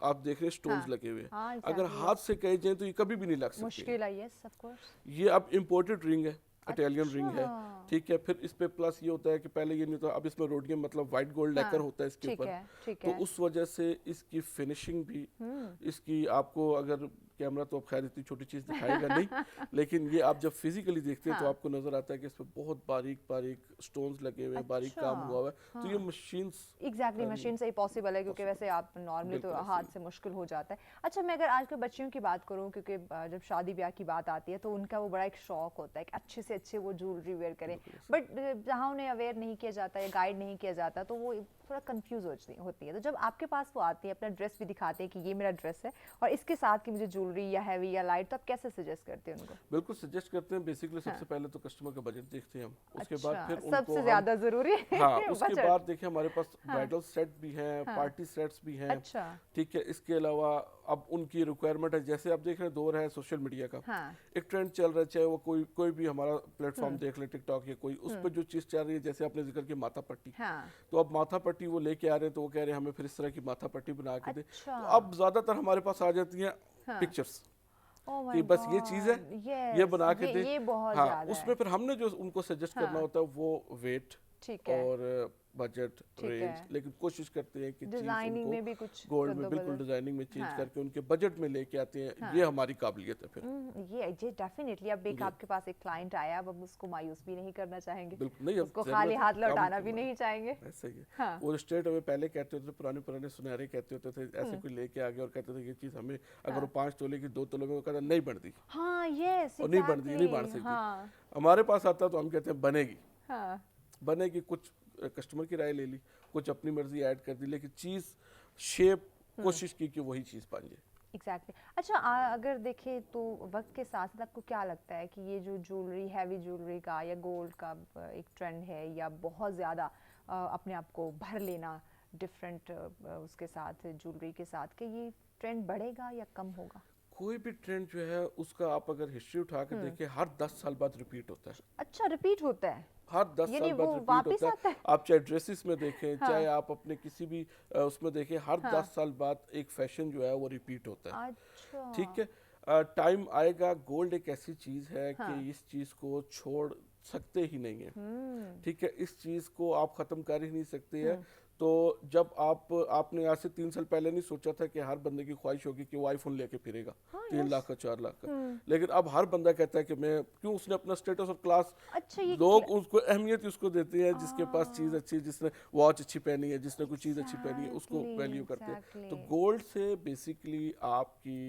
आप देख रहे हैं स्टोन्स लगे हुए हैं। अगर हाथ से कहे जाए तो ये कभी भी नहीं लग सकते। मुश्किल है, यस ऑफ कोर्स। ये अब इम्पोर्टेड रिंग है, इटालियन रिंग है, ठीक है। फिर इस पे प्लस ये होता है कि पहले ये नहीं होता, अब इसमें रोडियम मतलब वाइट गोल्ड लैकर होता है इसके ऊपर। तो उस वजह से इसकी फिनिशिंग भी, इसकी आपको अगर कैमरा तो अब खैर इतनी छोटी चीज दिखाएगा नहीं, लेकिन ये आप जब फिजिकली देखते हैं तो आपको नजर आता है कि इसमें बहुत बारीक बारीक स्टोन्स लगे हुए हैं, बारीक काम हुआ हुआ है। तो ये मशीन्स एग्जैक्टली मशीन से ही पॉसिबल है, क्योंकि वैसे आप नॉर्मली तो हाथ से मुश्किल हो जाता है। अच्छा, मैं अगर आज के बच्चियों की बात करूं, क्योंकि जब शादी ब्याह की बात आती है तो उनका वो बड़ा एक शौक होता है कि अच्छे से अच्छे वो ज्वेलरी वेयर करें, बट जहाँ उन्हें अवेयर नहीं किया जाता या गाइड नहीं किया जाता तो वो थोड़ा कंफ्यूज होती है। तो जब आपके पास वो आती है, अपना ड्रेस भी दिखाते हैं कि ये मेरा ड्रेस है और इसके साथ की मुझे ज्वेलरी या हैवी या लाइट, तो आप कैसे सजेस्ट करते हैं उनको? बिल्कुल सजेस्ट करते हैं। बेसिकली सबसे पहले तो कस्टमर का बजट देखते हैं हम, उसके बाद फिर सबसे ज्यादा जरूरी है हाँ, उसके बाद देखिए हमारे पास ब्राइडल सेट भी हैं, पार्टी सेट्स भी हैं, ठीक है। इसके अलावा अब उनकी रिक्वायरमेंट है, जैसे आप देख रहे हैं दौर है सोशल मीडिया का, एक ट्रेंड चल रहा है, चाहे वो कोई भी हमारा प्लेटफॉर्म देख ले, टिकटॉक या कोई, उस पर जो चीज चल रही है, जैसे आपने जिक्र किया माथा पट्टी, तो अब माथा पट्टी वो लेके आ रहे हैं, तो वो कह रहे हैं हमें फिर इस तरह की माथा पट्टी बना के दे। तो अब ज्यादातर हमारे पास आ जाती हैं पिक्चर्स कि बस ये चीज है, ये बना के दे। हाँ, उसमें फिर हमने जो उनको सजेस्ट करना होता है वो वेट और बजट रेंज, लेकिन कोशिश करते हैं कि डिजाइनिंग में भी कुछ गोल्ड में बिल्कुल डिजाइनिंग में चेंज करके उनके बजट में लेके आते हैं। ये हमारी काबिलियत है फिर। ये डेफिनेटली। अब एक आपके पास एक क्लाइंट आया, अब उसको मायूस भी नहीं करना चाहेंगे, बिल्कुल नहीं, उसको खाली हाथ लौटाना भी नहीं चाहेंगे। ऐसा ही है। वो स्ट्रेट अवे पहले कहते होते थे, पुराने सुनहरे कहते होते थे, ऐसे कोई लेके आ गया और कहते थे ये चीज हमें अगर वो 5 तोले की 2 तोले में, वो कहता नहीं बनती, हाँ यस, और नहीं बनती, नहीं बन सकती। हमारे पास आता तो हम कहते हैं बनेगी, बनेगी। कुछ कस्टमर की राय ले ली, कुछ अपनी मर्जी ऐड कर दी, लेकिन चीज शेप कोशिश की कि वही चीज बन जाए। एग्जैक्टली। अच्छा, अगर देखें तो वक्त के साथ साथ आपको क्या लगता है कि ये जो ज्वेलरी, हैवी ज्वेलरी का या गोल्ड का एक ट्रेंड है, या बहुत ज़्यादा अपने आप को भर लेना डिफरेंट उसके साथ ज्वेलरी के साथ, कि ये ट्रेंड बढ़ेगा या कम होगा? कोई भी ट्रेंड जो है उसका आप अगर हिस्ट्री उठा के देखें, हर 10 साल बाद रिपीट होता है। अच्छा, रिपीट होता है? हर 10 साल बाद रिपीट होता है। आप चाहे ड्रेसेस में देखें, चाहे आप अपने किसी भी उसमें देखें, हर 10 साल बाद एक फैशन जो है वो रिपीट होता है। अच्छा, ठीक है। टाइम आएगा, गोल्ड एक ऐसी चीज है कि इस चीज को छोड़ सकते ही नहीं है, ठीक है। इस चीज को आप खत्म कर ही नहीं सकते हैं। तो जब आपने आज से 3 साल पहले नहीं सोचा था कि हर बंदे की ख्वाहिश होगी कि वो आईफोन लेके फिरेगा 3 लाख का 4 लाख का, लेकिन अब हर बंदा कहता है कि मैं क्यों, उसने अपना स्टेटस और क्लास, लोग उसको अहमियत उसको देते हैं जिसके पास चीज अच्छी, जिसने वॉच अच्छी पहनी है, जिसने कोई चीज अच्छी पहनी है, उसको वैल्यू करते हैं। तो गोल्ड से बेसिकली आपकी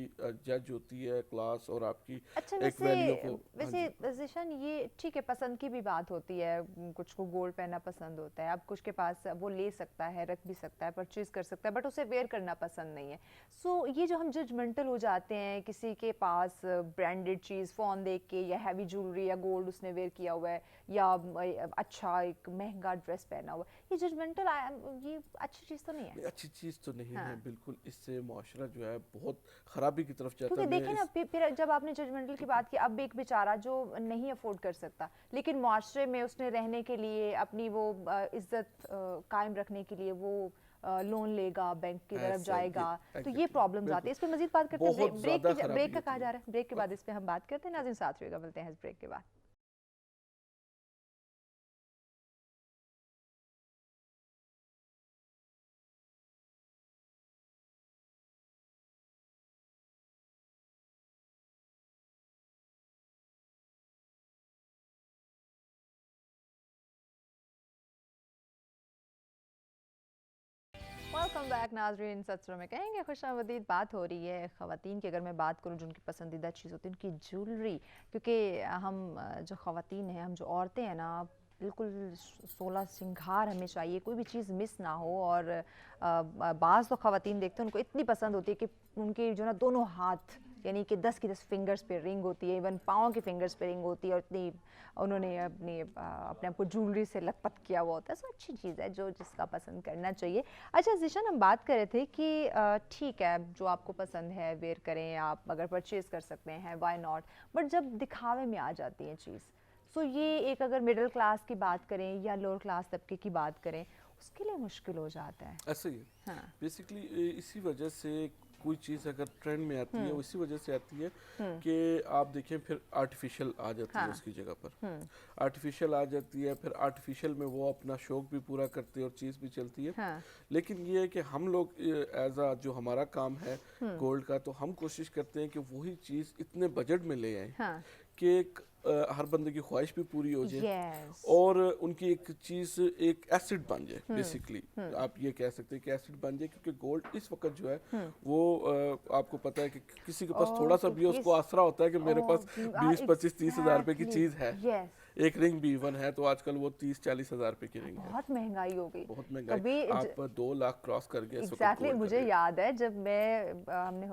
जज होती है क्लास और आपकी एक वैल्यू को। वैसे ज़ीशान, ये ठीक है, पसंद की भी बात होती है, कुछ को गोल्ड पहनना पसंद होता है, अब कुछ के पास वो ले सकते सकता है, रख भी सकता है, परचेज कर सकता है, बट उसे वेयर करना पसंद नहीं है। सो ये जो हम जजमेंटल हो जाते हैं किसी के पास ब्रांडेड चीज़ फ़ोन देख के, या हैवी ज्वेलरी या गोल्ड उसने वेयर किया हुआ है, या अच्छा एक महंगा ड्रेस पहना हुआ है, ये जजमेंटल ये अच्छी चीज़ तो नहीं है। अच्छी चीज़ तो नहीं हाँ। है बिल्कुल। इससे मुआशरा जो है बहुत खराबी की तरफ जाता क्योंकि है। देखें ना, फिर जब आपने जजमेंटल की बात की, अब एक बेचारा जो नहीं अफोर्ड कर सकता, लेकिन मुआशरे में उसने रहने के लिए, अपनी वो इज्जत कायम रखने के लिए वो लोन लेगा, बैंक की तरफ जाएगा, तो ये प्रॉब्लम्स आती है। इस पे मजीद बात करते हैं, बहुत ब्रेक ज़्यादा खराबी ब्रेक का कहा होती जा है। रहा है, ब्रेक के बाद इस पे हम बात करते हैं। नाज़रीन साथ रहिएगा, मिलते हैं इस ब्रेक के बाद। वेलकम बैक नाजरीन, सत्सरों में कहेंगे खुशामदीद। बात हो रही है ख़वातीन की। अगर मैं बात करूं जिनकी पसंदीदा चीज़ होती है उनकी ज्वेलरी, क्योंकि हम जो ख़वातीन हैं, हम जो औरतें हैं ना, बिल्कुल 16 श्रृंगार हमें चाहिए, कोई भी चीज़ मिस ना हो। और बाज़ तो ख़वातीन देखते हैं उनको इतनी पसंद होती है कि उनके जो ना दोनों हाथ, यानी कि 10 की 10 फिंगर्स पे रिंग होती है, इवन पाँव के फिंगर्स पे रिंग होती है, और इतनी उन्होंने अपने आप को ज्वेलरी से लथपथ किया हुआ होता है। सो अच्छी चीज़ है, जो जिसका पसंद करना चाहिए। अच्छा ज़िशन, हम बात कर रहे थे कि ठीक है, जो आपको पसंद है वेयर करें, आप अगर परचेज़ कर सकते हैं, व्हाई नॉट, बट जब दिखावे में आ जाती है चीज़, सो ये एक, अगर मिडिल क्लास की बात करें या लोअर क्लास तबके की बात करें, उसके लिए मुश्किल हो जाता है। ऐसे ही हाँ। बेसिकली इसी वजह से कोई चीज़ अगर ट्रेंड में आती है, वो इसी वजह से आती है कि आप देखें फिर आर्टिफिशियल आ जाती है उसकी जगह पर। आर्टिफिशियल आ जाती है, फिर आर्टिफिशियल में वो अपना शौक भी पूरा करते हैं और चीज़ भी चलती है। हाँ। लेकिन ये है कि हम लोग एज आ जो हमारा काम है गोल्ड का, तो हम कोशिश करते हैं कि वही चीज़ इतने बजट में ले आएं हाँ। कि एक हर बंदे की ख्वाहिश भी पूरी हो जाए, Yes. और उनकी एक चीज़ एक एसिड बन जाए। बेसिकली आप ये कह सकते हैं कि एसिड बन जाए, क्योंकि गोल्ड इस वक्त जो है वो आपको पता है कि किसी के पास थोड़ा सा भी है, उसको आसरा होता है कि मेरे पास 20-25-30 हज़ार रुपए की चीज़ है। Yes. एक रिंग भी इवन है तो आजकल वो 30-40 हज़ार रुपए की रिंग है। बहुत महंगाई हो गई। बहुत महंगाई, कभी आप 2 लाख क्रॉस कर गए इस वक्त एग्जैक्टली, gold का मुझे rate। याद है जब हमने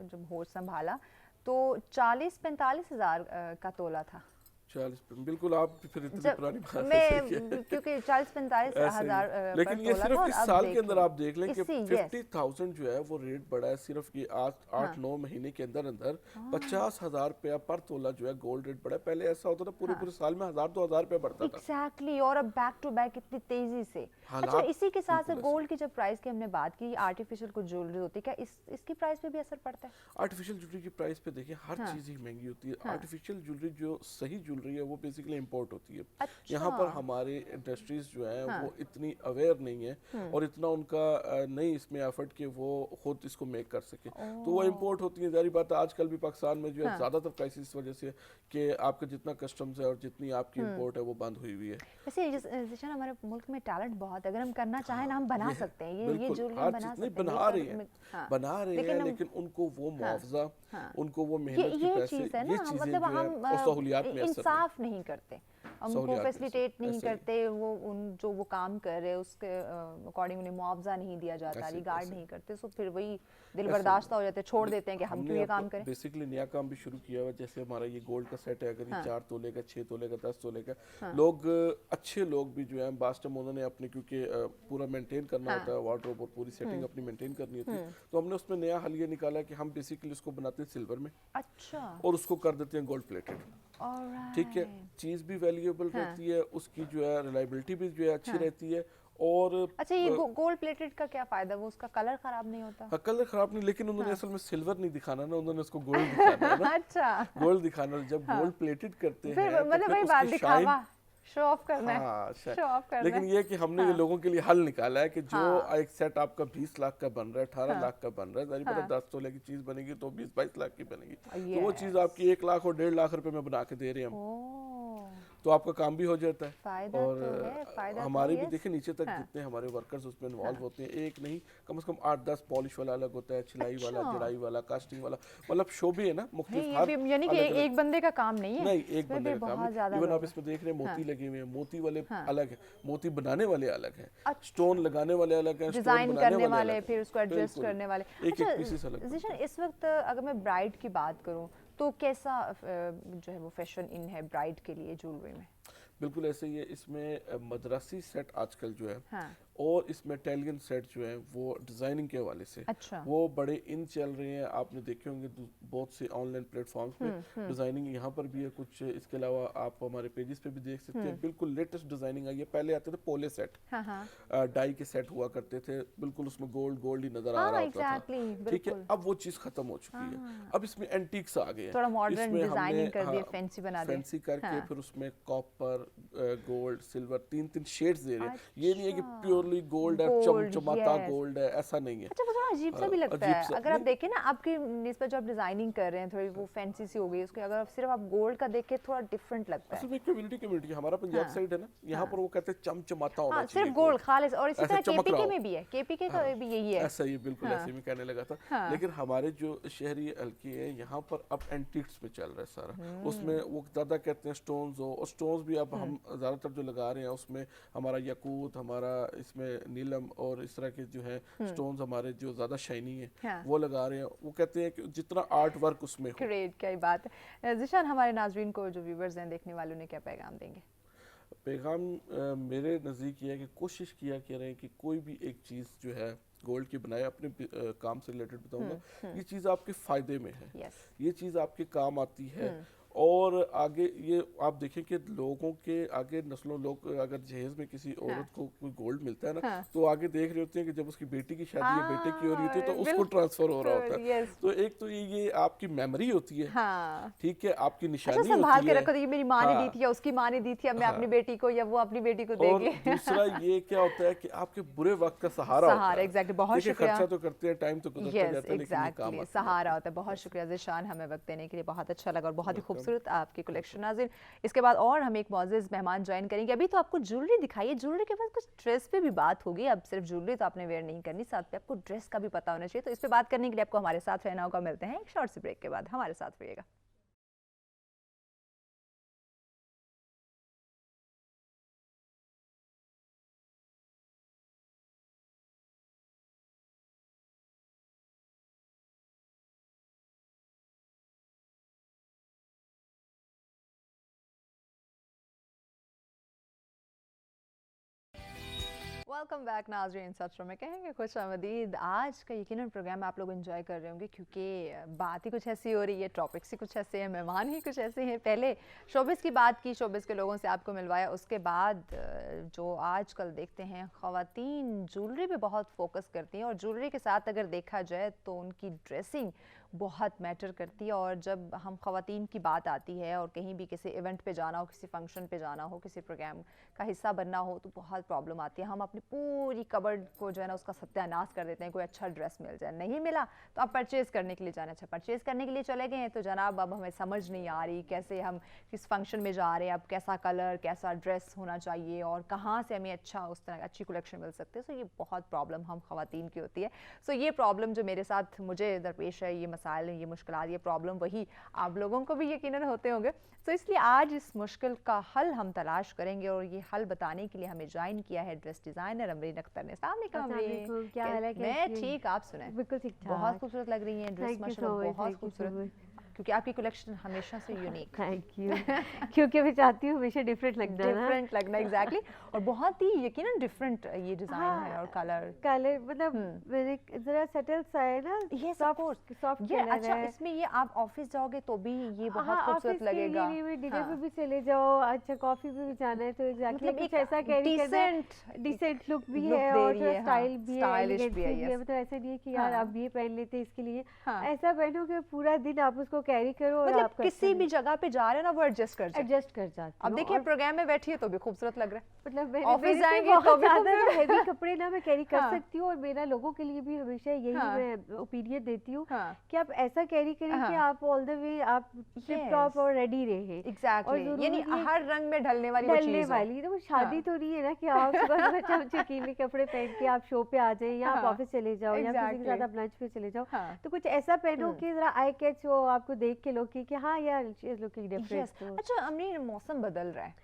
जब होश संभाला तो 40-45 हज़ार का तोला था। 40, बिल्कुल। आप फिर इतनी जब पुरानी बात मैं, क्योंकि 40-45 ऐसे ही। हज़ार लेकिन ये सिर्फ इस साल के अंदर आप देख लें कि इसी, 50,000 जो है वो रेट बढ़ा है सिर्फ ये 8-9 महीने के अंदर अंदर। 50,000 रुपया पर तोला जो है गोल्ड रेट बढ़ा है। पहले ऐसा होता था पूरे पूरे साल में 1,000-2,000 रुपया बढ़ता था। एग्जैक्टली, और अब बैक टू बैक इतनी तेजी से। हालात अच्छा, इसी के साथ बिल्कुल गोल्ड की जब प्राइस की हमने बात की, आर्टिफिशियल कुछ ज्वेलरी होती है, क्या इसकी प्राइस पे भी असर पड़ता है? आर्टिफिशियल ज्वेलरी की प्राइस पे देखिए हर चीज़ ही महंगी होती है। आर्टिफिशियल ज्वेलरी जो सही ज्वेलरी है वो बेसिकली इंपोर्ट होती है। अच्छा। यहाँ पर हमारे इंडस्ट्रीज जो है वो इतनी अवेयर नहीं है और इतना उनका नहीं इसमें एफर्ट कि वो खुद इसको मेक कर सके, तो वो इंपोर्ट होती है। जारी बात है आजकल भी पाकिस्तान में जो है ज़्यादातर क्राइसिस इस वजह से कि आपका जितना कस्टम्स है और जितनी आपकी इंपोर्ट है वो बंद हुई हुई है। वैसे जिशन, हमारे मुल्क में टैलेंट बहुत है, अगर हम करना चाहें ना, हम बना सकते हैं। ये ज्वेलरी बना सकते हैं, बना रहे हैं, लेकिन उनको वो मुआवजा, उनको वो मेहनत के पैसे, चीज़ है ना, ये चीजें मतलब जो है हम और सहूलियात में असर इंसाफ नहीं करते, हमको सहूलियात में फैसिलिटेट असर, नहीं ऐसे ही। करते, वो जो वो काम कर रहे हैं उसके अकॉर्डिंग उन्हें मुआवजा नहीं दिया जाता, ऐसे, रिगार्ड ऐसे। नहीं करते, सो फिर वही दिल बर्दाश्त हो जाते हैं, छोड़ देते हैं कि हम क्यों ये काम करें। बेसिकली नया काम भी शुरू किया हुआ, जैसे हमारा ये गोल्ड का सेट है, अगर ये 4 तोले का, 6 तोले का, 10 तोले का, लोग अच्छे लोग भी जो है बास्टम उन्होंने अपने, क्योंकि पूरा मेंटेन करना होता है वार्डरोब और पूरी सेटिंग अपनी मेंटेन करनी होती है, तो हमने उसमें नया हल ये निकाला कि हम बेसिकली उसको बनाते हैं सिल्वर में अच्छा, और उसको कर देते हैं गोल्ड प्लेटेड। ठीक है, चीज़ भी वैल्यूएबल रहती है, उसकी जो है रिलायबिलिटी भी जो है अच्छी रहती है। और अच्छा, ये गोल्ड प्लेटेड का क्या फायदा, वो उसका कलर खराब नहीं होता? कलर खराब नहीं, लेकिन उन्होंने असल में सिल्वर नहीं दिखाना ना, उन्होंने उसको गोल्ड दिखाना है ना। अच्छा, गोल्ड दिखाना, जब गोल्ड प्लेटेड करते हैं फिर मतलब वही बात, दिखावा, शो ऑफ करना है, हाँ, शो ऑफ करना है। लेकिन ये कि हमने ये लोगों के लिए हल निकाला है कि जो एक सेट आपका 20 लाख का बन रहा है, 18 लाख का बन रहा है, जारी पता 10 तोले की चीज बनेगी तो 20-22 लाख की बनेगी, तो वो चीज आपकी 1 लाख और 1.5 लाख रुपए में बना के दे रहे हैं हम। तो तो आपका काम भी हो जाता है। फायदा और तो है, फायदा तो हमारे भी yes। देखिए नीचे तक हाँ। जितने हमारे वर्कर्स उसमें इन्वॉल्व होते हैं, एक नहीं कम से कम 8-10 पॉलिश वाला अलग होता है, छिलाई वाला, अच्छा। जड़ाई वाला, कास्टिंग वाला, मतलब शो भी है ना नहीं, मुख्तलिफ, ये हर भी यानी कि अलग-अलग। एक बंदे का काम नहीं है, नहीं, एक इसमें बंदे भी का काम बहुत है। ज्यादा इवन लोग आप इसमें देख रहे हैं मोती हाँ। लगे हुए हैं, मोती वाले हाँ। अलग है, मोती बनाने वाले अलग हैं, अच्छा। स्टोन लगाने वाले अलग हैं, स्टोन डिजाइन बनाने करने वाले वाले, अलग फिर हैं। उसको एडजस्ट बिल्कुल। करने वाले। एक एक पीसेस अलग बनते जीशन हैं। इस वक्त अगर मैं ब्राइड की बात करूं तो कैसा जो है वो फैशन इन है ब्राइड के लिए ज्वेलरी में? बिल्कुल ऐसे ही है, इसमें मद्रासी सेट आजकल जो है हाँ। और इसमें इटालियन सेट जो है वो डिजाइनिंग के हवाले से अच्छा। वो बड़े इन चल रहे हैं। आपने देखे होंगे बहुत से ऑनलाइन प्लेटफॉर्म्स पे डिजाइनिंग यहाँ पर भी है कुछ, इसके अलावा आप हमारे पेजेस पे भी देख सकते हैं। बिल्कुल लेटेस्ट डिजाइनिंग आई है। पहले आते थे पोले सेट, हाँ हाँ। डाई के सेट हुआ करते थे, बिल्कुल उसमें गोल्ड गोल्ड ही नजर आ हाँ, रहा होता exactly, था, ठीक है। बिल्कुल। अब वो चीज खत्म हो चुकी है, अब इसमें एंटीक्स आ गए हैं, थोड़ा मॉडर्न इसमें डिजाइनिंग कर दिए, हाँ, फैंसी बना दिए। फैंसी करके हाँ। फिर उसमें कॉपर, गोल्ड, सिल्वर, तीन शेड्स दे रहे हैं। ये नहीं है कि प्योरली गोल्ड है, Gold, चमचमाता yes। गोल्ड है, ऐसा नहीं है। अच्छा, वो थोड़ा अजीब सा भी लगता अजीब है सा अगर आप नहीं। देखें ना, आपकी निस्बत जो आप डिजाइनिंग कर रहे हैं थोड़ी वो फैंसी सी हो गई उसके, अगर आप सिर्फ आप गोल्ड का देखें थोड़ा डिफरेंट लगता असल है। में कम्युनिटी हमारा पंजाब हाँ। साइड है ना, यहाँ पर वो कहते हैं चमचमाता होना हाँ, चाहिए सिर्फ गोल्ड खालिस, और इसी ऐसे तरह चमक केपीके रहा हो। में भी है, केपीके का हाँ, भी यही है। ऐसा ही बिल्कुल हाँ। ऐसे ही कहने लगा था। हाँ। लेकिन हमारे जो शहरी हल्के हैं यहाँ पर अब एंटीक्स पे चल रहा है सारा, उसमें वो ज्यादा कहते हैं स्टोन्स हो, और स्टोन्स भी अब हम ज्यादातर जो लगा रहे हैं उसमें हमारा याकूत, हमारा इसमें नीलम और इस तरह के जो है स्टोन्स हमारे जो ज्यादा शाइनी है हाँ। वो लगा रहे हैं। वो कहते हैं कि जितना आर्ट वर्क उसमें हो। ग्रेट, क्या ही बात है। जिशान, हमारे नाजरीन को जो व्यूवर्स हैं, देखने वालों ने क्या पैगाम देंगे? पैगाम मेरे नज़दीक ये है कि कोशिश किया करें कि कोई भी एक चीज़ जो है गोल्ड की बनाए। अपने काम से रिलेटेड बताऊंगा, ये चीज़ आपके फ़ायदे में है, यस। ये चीज़ आपके काम आती है। और आगे ये आप देखें कि लोगों के आगे नस्लों लोग अगर जहेज में किसी औरत को कोई गोल्ड मिलता है ना, हाँ। तो आगे देख रहे होते हैं कि जब उसकी बेटी की शादी या बेटे की हो रही होती है तो उसको बिल्कुल, ट्रांसफर हो रहा होता है। yes। तो एक तो ये आपकी मेमोरी होती है, हाँ। ठीक है, आपकी अच्छा, निशानी संभाल होती के है। रखो, ये मेरी माँ ने हाँ। दी थी या उसकी माँ ने दी थी, अब मैं हाँ। अपनी बेटी को या वो अपनी बेटी को और देगी। दूसरा ये क्या होता है कि आपके बुरे वक्त का सहारा होता है। एग्जैक्टली, बहुत देखिए, शुक्रिया। खर्चा तो करते हैं, टाइम तो गुजरता यस, जाता है, लेकिन ये काम एग्जैक्टली, आता है। सहारा होता है। बहुत शुक्रिया ज़िशान, हमें वक्त देने के लिए बहुत अच्छा लगा और बहुत ही खूबसूरत आपकी कलेक्शन। नाज़रीन, इसके बाद और हम एक मौजूद मेहमान ज्वाइन करेंगे। अभी तो आपको ज्वेलरी दिखाई है, ज्वेलरी के बाद कुछ ड्रेस पे भी बात होगी। अब सिर्फ ज्वेलरी तो आपने वेयर नहीं करनी, साथ में आपको ड्रेस का भी पता होना चाहिए। तो इस पे बात करने के लिए आपको हमारे साथ रहना होगा। मिलते हैं एक शॉर्ट से ब्रेक के बाद, हमारे साथ रहिएगा। वेलकम बैक नाज़रीन, सच में कहेंगे खुश आमदीद। आज का यकीनन प्रोग्राम आप लोग एंजॉय कर रहे होंगे, क्योंकि बात ही कुछ ऐसी हो रही है, टॉपिक्स ही कुछ ऐसे हैं, मेहमान ही कुछ ऐसे हैं। पहले शोबिस की बात की, शोबिस के लोगों से आपको मिलवाया। उसके बाद जो आजकल देखते हैं, ख़वातीन ज्वेलरी पे बहुत फोकस करती हैं, और ज्वेलरी के साथ अगर देखा जाए तो उनकी ड्रेसिंग बहुत मैटर करती है। और जब हम ख़वातीन की बात आती है और कहीं भी किसी इवेंट पे जाना हो, किसी फंक्शन पे जाना हो, किसी प्रोग्राम का हिस्सा बनना हो, तो बहुत प्रॉब्लम आती है। हम अपनी पूरी कबर्ड को जो है ना उसका सत्यानाश कर देते हैं, कोई अच्छा ड्रेस मिल जाए। नहीं मिला तो आप परचेज़ करने के लिए जाना। अच्छा, परचेज़ करने के लिए चले गए हैं तो जनाब अब हमें समझ नहीं आ रही कैसे हम किस फंक्शन में जा रहे हैं, अब कैसा कलर, कैसा ड्रेस होना चाहिए और कहाँ से हमें अच्छा उस तरह अच्छी कलेक्शन मिल सकती है। सो ये बहुत प्रॉब्लम हम ख़वातीन की होती है। सो ये प्रॉब्लम जो मेरे साथ मुझे दरपेश है, ये मसाइल, ये मुश्किलात, ये प्रॉब्लम वही आप लोगों को भी यकीनन होते होंगे। तो इसलिए आज इस मुश्किल का हल हम तलाश करेंगे, और ये हल बताने के लिए हमें ज्वाइन किया है ड्रेस डिज़ाइनर अमरीन अख्तर ने। अस्सलामुअलैकुम, क्या हाल है, मैं कैसी हैं? ठीक, आप सुनाएं? बिल्कुल ठीक ठाक। बहुत खूबसूरत लग रही हैं ड्रेस, Thank you so माशाल्लाह much, बहुत thank you so खूबसूरत, much. क्योंकि आपकी कलेक्शन हमेशा से यूनिक, थैंक यू। क्योंकि मैं चाहती हूँ हमेशा डिफरेंट लगना ना। डिफरेंट लगना, एग्जैक्टली। और बहुत ही यकीनन डिफरेंट ये डिज़ाइन है और कलर। कलर मतलब मेरे जरा सेटल सा है ना। Yes, of course. सॉफ्ट ये कलर अच्छा, है। इसमें ये आप ऑफिस जाओगे तो भी ये बहुत हाँ, खूबसूरत ऑफिस के लगेगा। लिए भी डिनर हाँ। पे भी चले जाओ, अच्छा कॉफी पे भी जाना है तो एग्जैक्टली मतलब कुछ एक ऐसा कैरी करना है, decent डिसेंट लुक भी look है दे और रही थोड़ा है, हाँ, स्टाइल भी है, stylish elegance भी है, भी है। yes। मतलब ऐसा नहीं है कि यार हाँ। आप ये पहन लेते इसके लिए, हाँ। ऐसा पहनो कि पूरा दिन आप उसको कैरी करो और मतलब आप किसी भी जगह पे जा रहे हैं ना वो एडजस्ट कर जाए। एडजस्ट कर जाती अब हूँ। देखिए और प्रोग्राम में बैठी है तो भी खूबसूरत लग रहा है, मतलब मैंने ऑफिस मेरे से जाएंगे बहुत तो भी ज़्यादा खूबसूरत। हैवी कपड़े ना मैं कैरी कर हाँ। सकती हूँ, और मेरा लोगों के लिए भी हमेशा यही हाँ। मैं ओपिनियन देती हूँ हाँ। कि आप ऐसा कैरी करें कि हाँ। आप ऑल द वे आप टिप टॉप और रेडी रहे। एग्जैक्टली, जरूरी यानी नहीं है हर रंग में ढलने वाली वो ढलने चीज हो। वाली, तो वो शादी तो नहीं है ना कि आप सुबह सुबह चमचमीले कपड़े पहन के आप शो पे आ जाए, या आप हाँ। ऑफिस चले जाओ, या किसी के Exactly. साथ आप लंच पे चले जाओ। हाँ। तो कुछ ऐसा पहनो कि जरा आई कैच हो, आपको देख के लोग कि हाँ यार she is looking Yes. Different. अच्छा अमरीन, मौसम बदल रहा है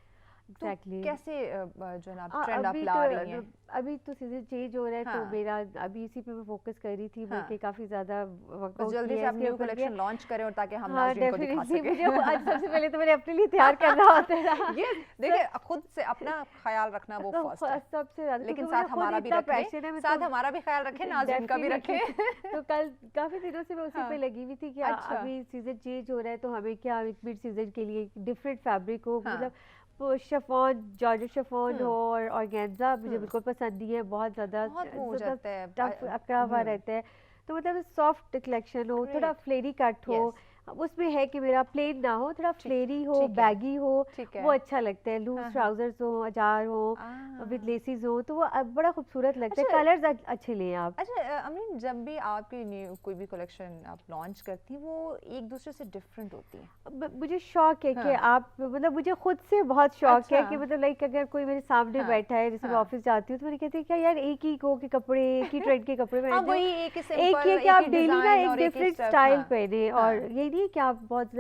तो Exactly. कैसे जो है ना हाँ, ट्रेंड आप अभी ला रही हैं? अभी तो सीजन चेंज हो रहा है, हाँ। तो मेरा अभी इसी पे मैं फोकस कर रही थी। हाँ। मैं काफी ज्यादा बस वर्कआउट जल्दी से किया आप इसके न्यू ऊपर कलेक्शन लॉन्च करें और ताकि हम हाँ नाज़रीन को दिखा डेफिनेटली सकें। मुझे आज सबसे पहले तो मैंने अपने लिए तैयार करना होता है। ये देखिए खुद से अपना ख्याल रखना वो तो फर्स्ट है, सबसे ज्यादा, लेकिन क्योंकि साथ मुझे खुद हमारा भी इतना रखें, passion है, मैं साथ तो हमारा भी ख्याल रखें, नाज़रीन का भी रखें। Definitely. तो कल काफी दिनों से मैं उसी हाँ। पे लगी हुई थी कि अच्छा। अभी सीजन चेंज हो रहा है, तो हमें क्या मिड सीजन के लिए डिफरेंट फैब्रिक हो, हाँ। मतलब वो शिफॉन, जॉर्जेट शिफॉन हो और ऑर्गेन्जा मुझे बिल्कुल पसंद नहीं है, बहुत ज्यादा बहुत वो हो जाता है, टफ अकड़ा हुआ रहता है। तो मतलब सॉफ्ट कलेक्शन हो, थोड़ा Great. फ्लेरी कट हो, उसमें है कि मेरा प्लेन ना हो, थोड़ा फ्लेरी हो, ठीक है। बैगी हो, ठीक है। वो अच्छा लगता है। लूज हाँ, हाँ। ट्राउजर्स हो, अचार हो, आ। विद लेसीज हो, तो वो बड़ा खूबसूरत लगता है। अच्छा। कलर्स अच्छे लें आप। अच्छा अमरीन, जब भी आपकी न्यू कोई भी कलेक्शन आप लॉन्च करती हैं वो एक दूसरे से डिफरेंट होती है। मुझे शौक है कि हाँ। आप मतलब मुझे खुद से बहुत शौक है अच्छा। कि मतलब लाइक अगर कोई मेरे सामने हाँ, बैठा है, जैसे मैं हाँ। ऑफिस जाती हूँ, तो मैंने कहती है क्या यार एक ही को के कपड़े, एक ही ट्रेंड के कपड़े हाँ, पहनते हो, वही एक ही एक सिंपल, ही कि आप डेली ना डिजाइन एक और एक ही डिफरेंट stuff, स्टाइल हाँ। पहने, और हाँ। ये नहीं कि आप बहुत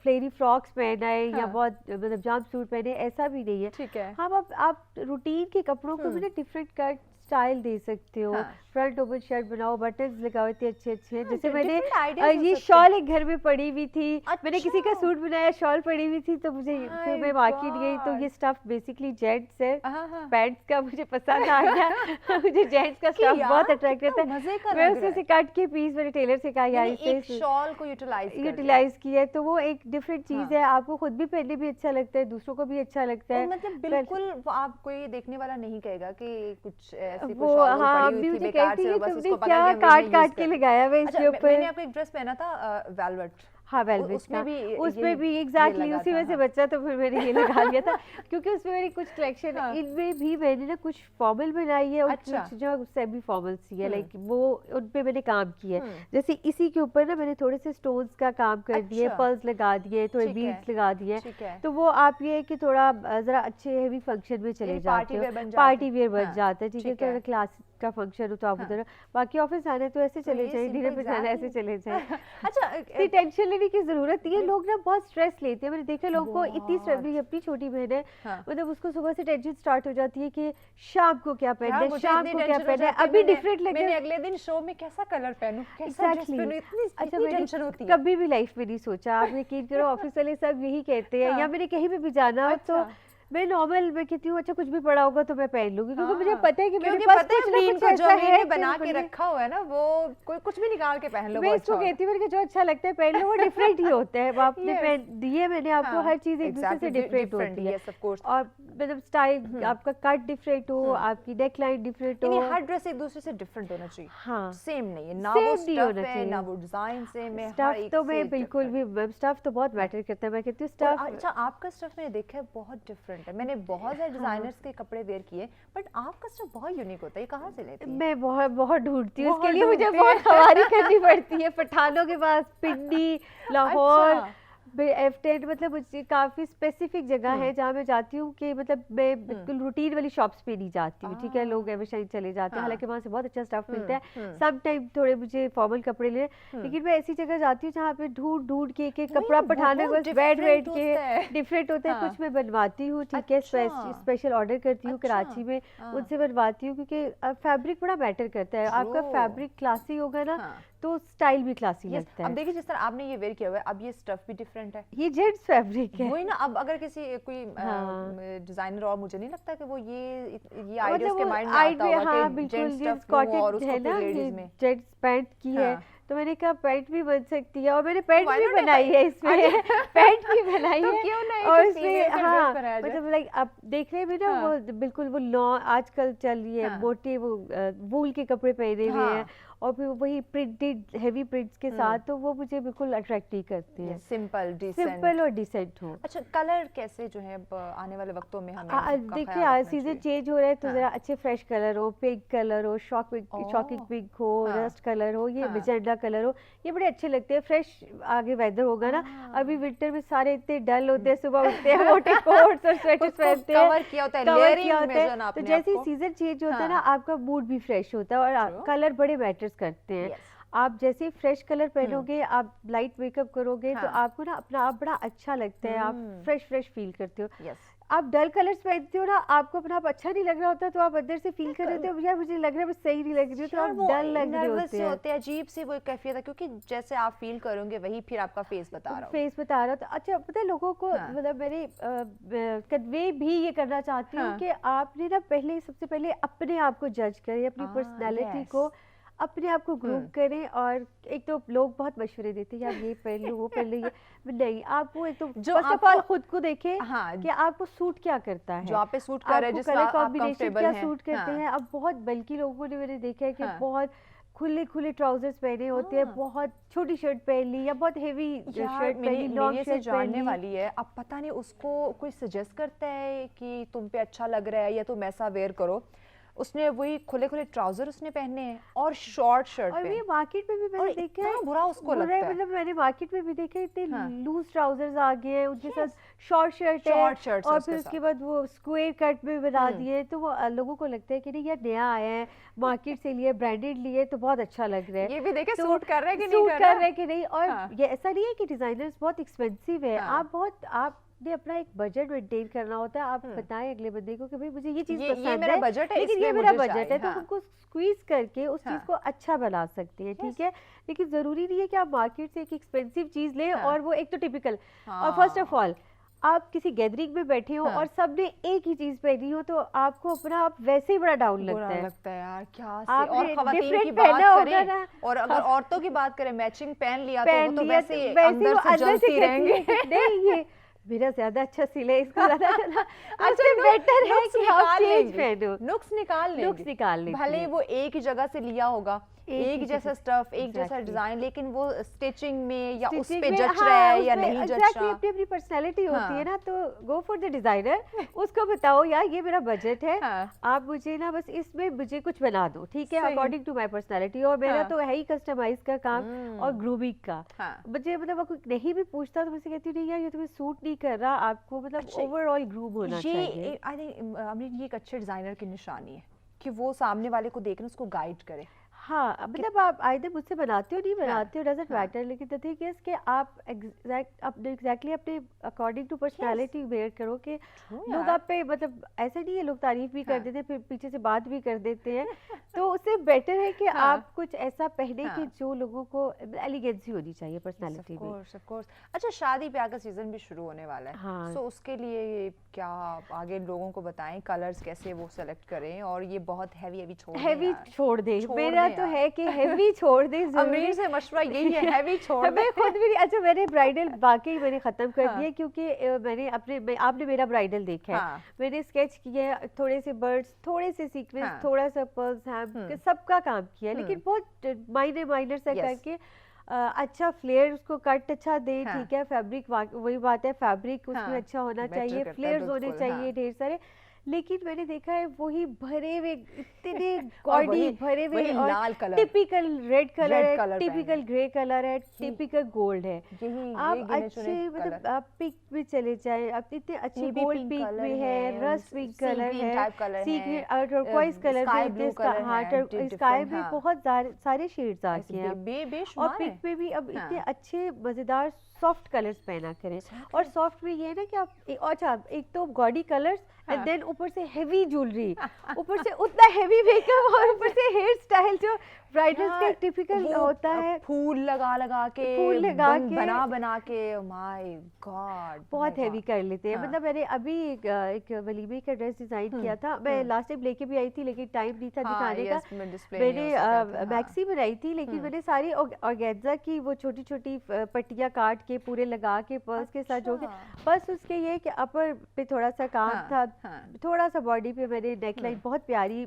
फ्लेरी फ्रॉक्स पहना है या हाँ। बहुत मतलब जंप सूट पहने, ऐसा भी नहीं है। ठीक है। हाँ, आप रूटीन के कपड़ों को भी ना डिफरेंट कट स्टाइल दे सकते हो। हाँ। फ्रंट ओपन शर्ट बनाओ, बटन्स लगाओ इतने अच्छे अच्छे, हाँ, जैसे मैंने different ideas हो ये सकते शॉल एक घर में पड़ी हुई थी, मैंने किसी का अच्छा। सूट बनाया, शॉल पड़ी हुई थी, तो मुझे My फिर मैं मार्केट गई तो God. ये स्टफ बेसिकली जेंट्स है, हाँ, हाँ। पैंट्स का मुझे पसंद आ गया। मुझे जेंट्स का कि स्टफ यार, बहुत अट्रैक्ट कितना करता है। मजे का मैं लग उसमें रहा से कट के पीस मैंने टेलर से कहा यार यानी एक इसे शॉल को यूटिलाइज यूटिलाइज किया है, तो वो एक डिफरेंट चीज हाँ। है, आपको खुद भी पहनने भी अच्छा लगता है, दूसरों को भी अच्छा लगता और है। मतलब बिल्कुल वो आपको ये देखने वाला नहीं कहेगा कि कुछ ऐसी वो कोई शॉल हाँ पड़ी अभी हुई थी मुझे बेकार कहती से, है बस तुमने उसको क्या पकड़ के काट काट के लगाया हुआ इसके अच्छा, ऊपर। मैंने आपको एक ड्रेस पहना था वेलवेट, हाँ वेलवेट उसमें का, भी उसमें भी ये एग्जैक्टली लगा उसी था, में से हाँ। बचा, तो फिर मैंने ये लगा लिया था क्योंकि उसमें मेरी कुछ कलेक्शन हाँ। इनमें भी मैंने ना कुछ फॉर्मल बनाई है और अच्छा। कुछ जो सेमी फॉर्मल सी है, लाइक वो उन पे मैंने काम किया है। हम्म। जैसे इसी के ऊपर ना मैंने थोड़े से स्टोन्स का काम कर दिए, अच्छा। पर्ल्स लगा दिए, थोड़े ठीक है। बीड्स लगा दिए, ठीक है। तो वो आप ये है कि थोड़ा जरा अच्छे हैवी फंक्शन में चले यानी जाते party हो, wear बन जाते पार्टी हैं। वेयर बन हाँ, जाता है। ठीक है, ठीक है। थोड़ा क्लास का फंक्शन हो तो आप हाँ। उधर, बाकी ऑफिस आने तो ऐसे चले ये जाए, डिनर simple पे जाना ऐसे exactly। चले जाए। अच्छा इतनी टेंशन लेने की जरूरत नहीं है, लोग ना बहुत स्ट्रेस लेते हैं। मैंने देखा लोगों को इतनी स्ट्रेस, मेरी अपनी छोटी बहन है, हाँ। मतलब उसको सुबह से टेंशन स्टार्ट हो जाती है कि शाम को क्या पहनना यार, है, मुझे शाम इतनी को क्या टेंशन हो पहनना है, जाती है, अभी मैंने- डिफरेंट लगे। मैंने अगले दिन शो में कैसा कलर पहनूं, कैसा ड्रेस Exactly। पहनूं, इतनी अच्छा, इतनी मैंने टेंशन होती है। कभी भी लाइफ में नहीं सोचा, आप यकीन करो ऑफिस वाले सब यही कहते हैं, हाँ। या मैंने कहीं पे भी जाना हो तो अच्छा। मैं नॉर्मल मैं कहती हूँ अच्छा कुछ भी पड़ा होगा तो मैं पहन लूंगी, क्योंकि मुझे हाँ। पता है कि मेरे क्योंकि पास पता है कुछ ना अमरीन कुछ को जो ऐसा अमरीन है ने कि बना मेरे के लिए- रखा हुआ है ना, वो कोई कुछ भी निकाल के पहन लो, मैं वो इसको अच्छा कहती हूँ जो अच्छा लगता है पहन लो, वो डिफरेंट ही होता है। वो आपने Yes। पहन दिए, मैंने आपको हाँ, हर चीज एक दूसरे से exactly, डिफरेंट different, होती है, yes, of course। और मतलब स्टाइल आपका कट डिफरेंट हो, आपकी नेक लाइन डिफरेंट हो, यानी हर ड्रेस एक दूसरे से डिफरेंट होना चाहिए, हाँ सेम नहीं है, ना Same वो नहीं स्टफ होना है चाहिए। ना वो डिजाइन सेम है, हर स्टफ एक तो से मैं बिल्कुल different। भी, स्टफ तो बहुत मैटर करता है। मैं कहती हूँ और स्टफ अच्छा, आपका स्टफ मैंने देखा है बहुत डिफरेंट है, मैंने बहुत सारे डिजाइनर्स के कपड़े वेयर किए, बट आपका स्टफ बहुत यूनिक होता है, ये कहाँ से लेती हैं? मैं बहुत बहुत ढूंढती हूँ, बहुत उसके लिए मुझे ढूंढती बहुत है। खवारी करनी पड़ती है, पठानों के पास, पिंडी, लाहौर, अच्छा। F10, मतलब मुझे काफी स्पेसिफिक जगह है जहाँ मैं जाती हूँ कि मतलब मैं बिल्कुल रूटीन वाली शॉप्स पे नहीं जाती हूँ। ठीक है, लोग एवरशाइन चले जाते हैं, हाँ। हालांकि वहाँ से बहुत अच्छा स्टफ मिलता है, सम टाइम थोड़े मुझे फॉर्मल कपड़े ले, लेकिन मैं ऐसी जगह जाती हूँ जहाँ पे ढूंढ ढूंढ के एक एक वही कपड़ा ना, पठाने बहुत को बैठ बैठ different के होता है। डिफरेंट होता है। हाँ। कुछ मैं बनवाती हूँ, ठीक है, अच्छा। स्पेशल ऑर्डर करती हूँ अच्छा। कराची में, हाँ। उनसे बनवाती हूँ, क्योंकि फैब्रिक बड़ा मैटर करता है। आपका True। फैब्रिक क्लासी होगा ना, हाँ। तो स्टाइल भी क्लासी Yes, लगता अब है। देखिए जिस तरह आपने ये वेयर किया हुआ है, अब ये स्टफ भी डिफरेंट है, ये जेंट्स फैब्रिक है, वही ना। अब अगर किसी कोई हाँ। डिजाइनर, और मुझे नहीं लगता कि वो ये आइडिया मतलब उसके वो माइंड में आता idea, होगा हाँ कि बिल्कुल, जेंट्स ये स्टफ और स्कॉटेड उसको है फिर ना, ये लेडीज में। जेंट्स पैंट की है, हाँ। तो मैंने कहा पैंट भी बन सकती है, और मैंने पैंट Why भी not बनाई है इसमें पैंट भी बनाई तो है। क्यों नहीं और कि उसमें female का हाँ dress बनाया जाए? मतलब लाइक अब देखने में ना हाँ। वो बिल्कुल वो लॉ आजकल चल रही है, हाँ। मोटे वो वूल के कपड़े पहने हुए हाँ। हैं, और फिर वही प्रिंटेड हेवी प्रिंट्स के साथ, तो वो मुझे बिल्कुल अट्रैक्ट नहीं करते हैं। Simple decent. सिंपल और डिसेंट हो। अच्छा, कलर कैसे जो है अब आने वाले वक्तों में हमें उनका देखिए ख्याल आज रखना सीजन चाहिए? चेंज हो रहा है, तो हाँ। जरा अच्छे फ्रेश कलर हो, पिंक कलर हो, शॉकिंग ओह, पिंक हो, हाँ। रस्ट कलर हो, ये हाँ। मैजेंटा कलर हो, ये बड़े अच्छे लगते हैं। फ्रेश आगे वेदर होगा ना, अभी विंटर में सारे इतने डल होते हैं, सुबह उठते हैं मोटे कोट्स और स्वेटर्स उसको पहनते हैं, cover किया होता है, cover layering किया होता है। में जो तो आपने जैसे ही आपको- सीजन चेंज होता है ना, हाँ। आपका मूड भी फ्रेश होता है, और True. कलर बड़े मैटर्स करते हैं। Yes. आप जैसे ही फ्रेश कलर पहनोगे, आप लाइट मेकअप करोगे, तो हाँ। आपको ना अपना आप बड़ा अच्छा लगता है, आप फ्रेश फील करते हो। Yes. आप डल कलर्स पहनते हो ना, आपको अपना आप अच्छा नहीं लग रहा होता, तो आप अंदर से फील कर रहे होते हो यार मुझे लग रहा है मैं सही नहीं लग रही हूँ, तो यार आप वो डल लग रहे nervous होते से हैं। होते हैं, अजीब सी वो कैफियत है, क्योंकि जैसे आप फील करोगे वही फिर आपका फेस बता रहा हो। फेस बता रहा था। अच्छा पता है लोगों को, हाँ। मतलब मैंने कन्वे भी ये करना चाहती हूँ हाँ। कि आपने ना सबसे पहले अपने आप को जज करें, अपनी पर्सनालिटी yes. को अपने आप को ग्रूम करें। और एक तो लोग बहुत मशवरे देते हैं यार ये पहन लो वो पहन लो, ये नहीं, आप वो एक तो जो फर्स्ट ऑफ ऑल आपको- खुद को देखें हाँ। कि आपको सूट क्या करता है, जो आप पे सूट कर रहे हैं, आपको जिसमें कलर आप कॉम्बिनेशन कंफर्टेबल क्या हैं। सूट करते हाँ। हैं। अब बहुत बल्कि लोगों ने मैंने देखा है कि हाँ। बहुत खुले खुले ट्राउजर्स पहने होते हैं, हाँ। बहुत छोटी शर्ट पहन ली या बहुत हेवी यार शर्ट मेरी पहनी, लॉन्ग मेरी से शर्ट पहन जानने ली। वाली है, अब पता नहीं उसको कोई सजेस्ट करता है कि तुम पे अच्छा लग रहा है या तुम ऐसा वेयर करो, उसने वही खुले खुले ट्राउजर उसने पहने हैं और शॉर्ट शर्ट और पे। ये मार्केट में भी मैंने और देखा इतना है, बुरा उसको बुरा लगता है। मतलब मैंने मार्केट में भी देखा है, इतने हाँ। लूज ट्राउजर्स आ गए हैं, उनके साथ शॉर्ट शर्ट है, Short shirts है और उसके फिर उसके साथ। बाद वो स्क्वायर कट में बना दिए, तो वो लोगों को लगता है कि नहीं यार नया आया है, मार्केट से लिए, ब्रांडेड लिए, तो बहुत अच्छा लग रहा है। ये भी देखे तो सूट कर रहा है कि नहीं सूट कर कर रहा रहे कि नहीं। और हाँ। ये ऐसा नहीं है कि डिजाइनर्स बहुत एक्सपेंसिव है, हाँ। आपने अपना एक बजट मेंटेन करना होता है। आप बताएं अगले बंदे को कि भाई मुझे ये चीज ये पसंद मेरा है, बजट है, लेकिन इसमें ये मेरा मुझे बजट चाहिए, है, तो हाँ। उनको स्क्वीज करके उस हाँ। चीज को अच्छा बना सकते हैं, ठीक है। लेकिन जरूरी नहीं है कि आप मार्केट से एक एक्सपेंसिव चीज लें हाँ। और वो एक तो टिपिकल। हाँ। और फर्स्ट ऑफ ऑल आप किसी गैदरिंग में बैठे हो हाँ। और सबने एक ही चीज पहनी हो, तो आपको अपना आप वैसे ही बड़ा डाउन बुरा लगता है। लगता है यार, क्या से आपने और खवातीन की different बात पहना होगा करें ना। और अगर औरतों की बात करें, मैचिंग पहन लिया तो वो पहन तो लिया वैसे ही वो अंदर से जलती खिंचती रहेंगे। है। नहीं ये मेरा ज्यादा अच्छा सिला है, इसको ज्यादा चला। अच्छा, उससे बेटर है नुक्स कि आप निकाल चेंज लेंगी। पहनो। नुक्स निकाल लेंगी। नुक्स निकाल लेती भले ही हैं। वो एक ही जगह से लिया होगा, एक एक ही जैसा जगह- स्टफ, एक जैसा Exactly. डिजाइन, लेकिन वो स्टिचिंग में या उस Stitching पे में, जच हाँ, रहा है या उसमें नहीं जच exactly रहा। अपनी अपनी पर्सनैलिटी होती हाँ। है ना, तो गो फॉर द डिजाइनर। उसको बताओ यार ये मेरा बजट है, हाँ। आप मुझे ना बस इसमें मुझे कुछ बना दो, ठीक है, सही। According to my personality. और मेरा हाँ। तो है ही कस्टमाइज का काम और ग्रूमिंग का। हाँ। मुझे मतलब कोई नहीं भी पूछता तो मुझे कहती नहीं यार ये तुम्हें सूट नहीं कर रहा, आपको मतलब अच्छा, ओवरऑल ग्रूम होना ये चाहिए। आई थिंक अमरीन, ये एक अच्छे डिजाइनर की निशानी है कि वो सामने वाले को देख रहे उसको गाइड करे। हाँ मतलब आप आइदर मुझसे बनाते हो नहीं बनाते हो डजंट हाँ। मैटर, लेकिन द थिंग इज कि आप एग्जैक्टली अपने अकॉर्डिंग टू पर्सनालिटी वेयर करो कि लोग यार। आप पे मतलब ऐसा नहीं है, लोग तारीफ भी कर हाँ। देते हैं फिर पीछे से बात भी कर देते हैं। तो उससे बेटर है कि हाँ। आप कुछ ऐसा पहने कि हाँ। जो लोगों को एलिगेंसी होनी चाहिए पर्सनालिटी में। Of course. अच्छा, शादी ब्याह का सीजन भी शुरू होने वाला है, हाँ। सो उसके लिए क्या आप आगे लोगों को बताएं, कलर्स कैसे वो सेलेक्ट करें, और ये बहुत हैवी छोड़ दें हैवी यार। छोड़ दे, छोड़ मेरा दें तो यार। है कि हैवी छोड़ दे। अमरीन से मशवरा यही है, हैवी छोड़ मैं दें। खुद भी नहीं, अच्छा मैंने ब्राइडल वाकई मैंने खत्म कर हाँ। दिया, क्योंकि आपने मेरा ब्राइडल देखा है। हाँ। मैंने स्केच किया है, थोड़े से बर्ड्स, थोड़े से सीक्वेंस, हाँ। थोड़ा सा पर्ल्स हैम, सबका काम किया, लेकिन बहुत माइनर से Yes. करके अच्छा फ्लेयर, उसको कट अच्छा दे, हाँ। ठीक है। फैब्रिक वही बात है, फैब्रिक उसमें हाँ, अच्छा होना better चाहिए, करता है, फ्लेयर्स होने बिल्कुल, चाहिए हाँ। ढेर सारे। लेकिन मैंने देखा है वही भरे हुए इतने और गॉडी वही- भरे हुए वही और लाल colour, typical red colour Red है, कलर टिपिकल पहने। ग्रे कलर है, टिपिकल गोल्ड है। यही आप ये गिने अच्छे चुने मतलब कलर। आप पिंक में चले जाए, आप इतने अच्छे Navy gold pink pink colour में है, है, rust pink sea colour green है, type कलर सी है, ग्रीन टर्कोइज कलर sky भी, blue कलर हाँ, है, स्काई different, में हाँ। बहुत सारे शेड्स आ ऐसे गए हैं अब। बेशुमार और है। पिंक में भी अब हाँ। इतने अच्छे मजेदार सॉफ्ट कलर्स पहना करें। और सॉफ्ट में ये है ना कि आप और अच्छा, एक तो गॉडी कलर्स एंड देन ऊपर से हेवी ज्वेलरी, ऊपर से उतना हेवी मेकअप और ऊपर से हेयर स्टाइल जो ब्राइडल्स का टिपिकल होता है, फूल लगा के बना बना के, माय गॉड बहुत हैवी कर लेते हैं। मतलब मैंने अभी एक वलीमे का ड्रेस डिजाइन किया था, मैं लास्ट टाइम लेके भी आई थी लेकिन टाइम नहीं था दिखाने का। मैंने मैक्सी बनाई थी लेकिन मैंने सारी ऑर्गेन्जा की वो छोटी छोटी पट्टियां काट के पूरे लगा के पर्स के साथ जो के, बस उसके ये कि अपर पे थोड़ा सा काम था, थोड़ा सा बॉडी पे मैंने नेकलाइन बहुत प्यारी,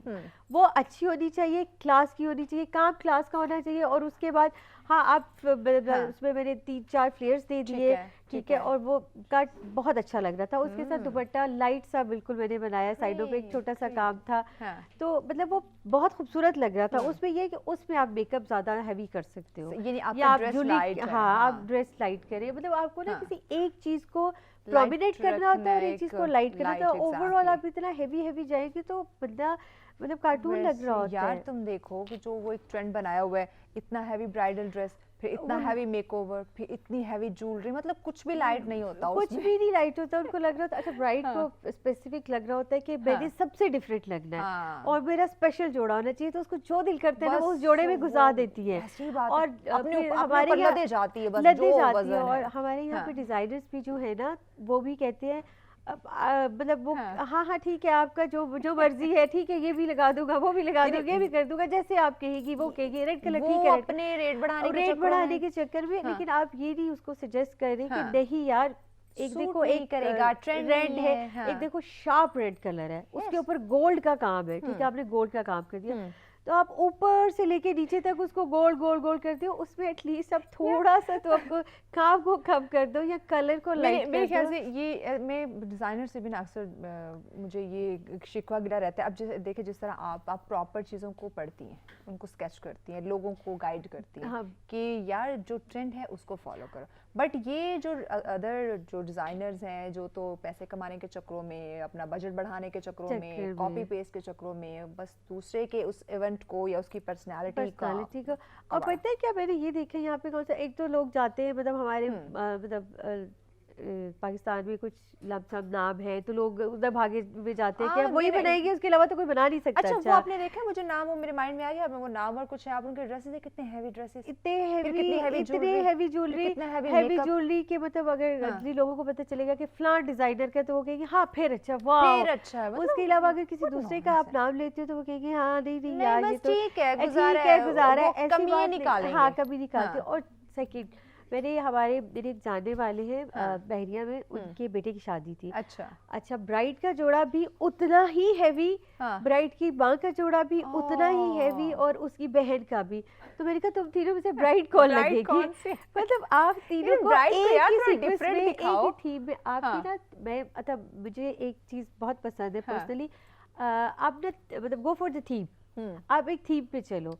वो अच्छी होनी चाहिए, क्लास की होनी चाहिए, काम क्लास का होना चाहिए। और उसके बाद हाँ आप उसमें मैंने 3-4 फ्लेयर्स दे दिए, ठीक है, और वो कट बहुत अच्छा लग रहा था। उसके साथ दुपट्टा लाइट सा बिल्कुल मैंने बनाया, साइडों पे एक छोटा सा काम था, तो मतलब वो बहुत खूबसूरत लग रहा था। उसमें ये कि उसमें आप मेकअप ज्यादा हैवी कर सकते हो, या आप आप ड्रेस लाइट करें, मतलब आपको ना किसी एक चीज को प्रोमिनेट करना होता है और एक चीज को लाइट करना होता है। ओवरऑल आप इतना हैवी जाएंगे तो बंदा मतलब कार्टून लग रहा होता है। यार तुम देखो कि जो वो एक ट्रेंड बनाया हुआ है, इतना हैवी ब्राइडल ड्रेस, फिर इतना हैवी मेकओवर, फिर इतनी हैवी ज्वेलरी, मतलब कुछ भी लाइट नहीं होता, कुछ भी नहीं लाइट होता। उनको लग रहा था, अच्छा ब्राइड को स्पेसिफिक लग रहा होता है कि मैंने सबसे डिफरेंट लगना है और मेरा स्पेशल जोड़ा होना चाहिए, तो उसको जो दिल करता है ना वो उस जोड़े में घुसा देती है और हमारे यहाँ लदे जाती है। और हमारे यहाँ पे डिजाइनर्स भी जो है ना वो भी कहते हैं मतलब वो हाँ ठीक है, आपका जो मर्जी है, ठीक है, ये भी लगा दूंगा, वो भी लगा दूंगा, ये भी कर दूंगा, जैसे आप कहेगी वो कहेगी। रेड कलर ठीक है, अपने रेट बढ़ाने के चक्कर में, लेकिन आप ये नहीं उसको सजेस्ट कर रहे कि नहीं यार, एक देखो एक करेगा ट्रेंड है, एक देखो शार्प रेड कलर है, उसके ऊपर गोल्ड का काम है, ठीक है, आपने गोल्ड का काम कर दिया, तो आप ऊपर से लेके नीचे तक उसको गोल गोल करते हो, उसमें एटलीस्ट आप थोड़ा सा तो आपको काम को कम कर दो या कलर को लाइट मेरे ख्याल से ये मैं डिज़ाइनर से भी ना अक्सर मुझे ये शिकवा गिरा रहता है। अब जैसे देखिए, जिस तरह आप प्रॉपर चीज़ों को पढ़ती हैं, उनको स्केच करती हैं, लोगों को गाइड करती हैं कि यार जो ट्रेंड है उसको फॉलो करो, बट ये जो अदर जो डिज़ाइनर्स हैं जो तो पैसे कमाने के चक्रों में, अपना बजट बढ़ाने के चक्रों में, कॉपी पेस्ट के चक्रों में, बस दूसरे के उस इवेंट को या उसकी पर्सनालिटी का। और पता है क्या, मैंने ये देखा यहाँ पे कौन सा, एक तो लोग जाते हैं, मतलब हमारे मतलब पाकिस्तान में कुछ लमसम नाम है तो लोग उधर भागे हुए जाते हैं कि वही बनाएंगे, उसके अलावा तो कोई बना नहीं सकता। अच्छा वो आपने देखा, मुझे नाम वो मेरे माइंड में आ गया, वो नाम और कुछ है, आप उनके ड्रेसेस कितने हैवी ड्रेसेस, इतने हैवी ज्वेलरी के, मतलब अगर लोगों को पता चलेगा कि फलान डिजाइनर का तो वो कहेंगे हाँ फिर अच्छा, वाह फिर अच्छा। उसके अलावा अगर किसी दूसरे का आप नाम लेते हो तो वो कहेंगे हाँ नहीं यार ये तो ठीक है, गुजारा है, कमी निकालेंगे, हाँ कभी निकालते। और सेकंड, मेरे एक जानने वाले हैं बहरिया में, उनके बेटे की शादी थी। अच्छा ब्राइड का जोड़ा भी उतना ही हैवी, ब्राइड की माँ का जोड़ा भी उतना ही हैवी, और उसकी बहन का भी। तो मैंने कहा तुम तीनों में से ब्राइड कौन लगेगी? मतलब आप तीनों को एक ही थीम में, आपकी ना, मैं मतलब मुझे एक चीज बहुत पसंद है पर्सनली, आप ना मतलब गो फॉर द थीम, आप एक थीम पे चलो।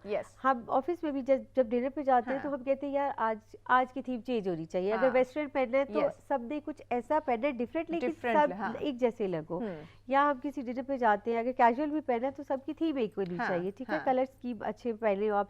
हम ऑफिस में भी जब डिनर पे जाते हैं तो हम कहते हैं यार आज की थीम चेंज होनी चाहिए। अगर वेस्टर्न पहनना है तो सबने कुछ ऐसा पहनना है डिफरेंट, लेकिन सब एक जैसे लगो। या हम किसी डिनर पे जाते हैं, अगर कैजुअल भी पहना है तो सबकी थीम एक होनी चाहिए, ठीक है, कलर स्कीम अच्छे पहने हो आप,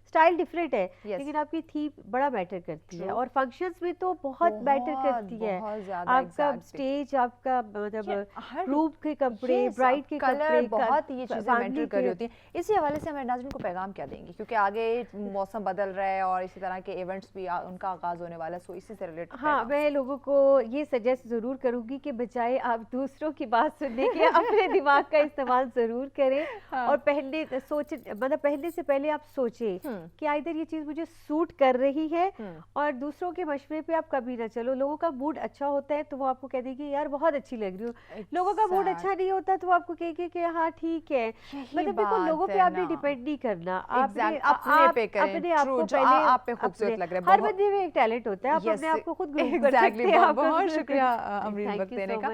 स्टाइल डिफरेंट है, लेकिन आपकी थीम बड़ा मैटर करती है। और फंक्शंस में तो बहुत मैटर करती है, आपका स्टेज, आपका मतलब रूप के कपड़े, ब्राइड के कपड़े, बहुत ये चीजें मैटर कर रही होती हैं। इसी हवाले से हमारे नाज़रीन को पैगाम क्या देंगे, क्योंकि आगे मौसम बदल रहा है और इसी तरह के इवेंट्स भी उनका आगाज होने वाला है, सो इसी से रिलेटेड। हाँ, मैं लोगों को ये सजेस्ट जरूर करूंगी कि बजाय आप दूसरों की बात सुनने के अपने दिमाग का इस्तेमाल जरूर करें। और पहले से पहले आप सोचें कि आइदर ये चीज मुझे सूट कर रही है, और दूसरों के मशवरे पे आप कभी ना चलो। लोगों का मूड अच्छा होता है तो वो आपको कह देंगे यार बहुत अच्छी लग रही हो, लोगों का मूड अच्छा नहीं होता तो वो आपको कहेंगे कि हाँ ठीक है। मतलब देखो, लोगों पे आपने डिपेंड नहीं करना, अपने आप को पहले, आप पे खूबसूरत लग रहा है। हर बंदे में एक टैलेंट होता है, आप अपने आप को खुद ग्रूम कर सकते हैं। बहुत शुक्रिया अमरीन वक्त देने का।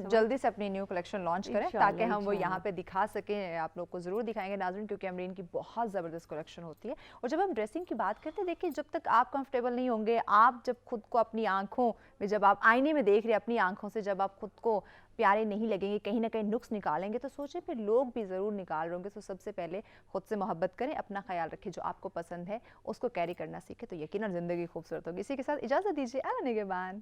जल्दी से अपनी न्यू कलेक्शन लॉन्च करें ताकि हम वो यहाँ पे दिखा सकें, आप लोग को जरूर दिखाएंगे नाज़रीन, क्योंकि अमरीन की बहुत ज़बरदस्त कलेक्शन होती है। और जब हम ड्रेसिंग की बात करते हैं, देखिए जब तक आप कंफर्टेबल नहीं होंगे, आप जब खुद को अपनी आंखों में, जब आप आईने में देख रहे हैं अपनी आंखों से, जब आप खुद को प्यारे नहीं लगेंगे, कहीं ना कहीं नुक्स निकालेंगे, तो सोचे फिर लोग भी ज़रूर निकाल रहे होंगे। तो सबसे पहले खुद से मोहब्बत करें, अपना ख्याल रखें, जो आपको पसंद है उसको कैरी करना सीखें, तो यकीनन ज़िंदगी खूबसूरत होगी। इसी के साथ इजाज़त दीजिए, अल्लाह निगहबान।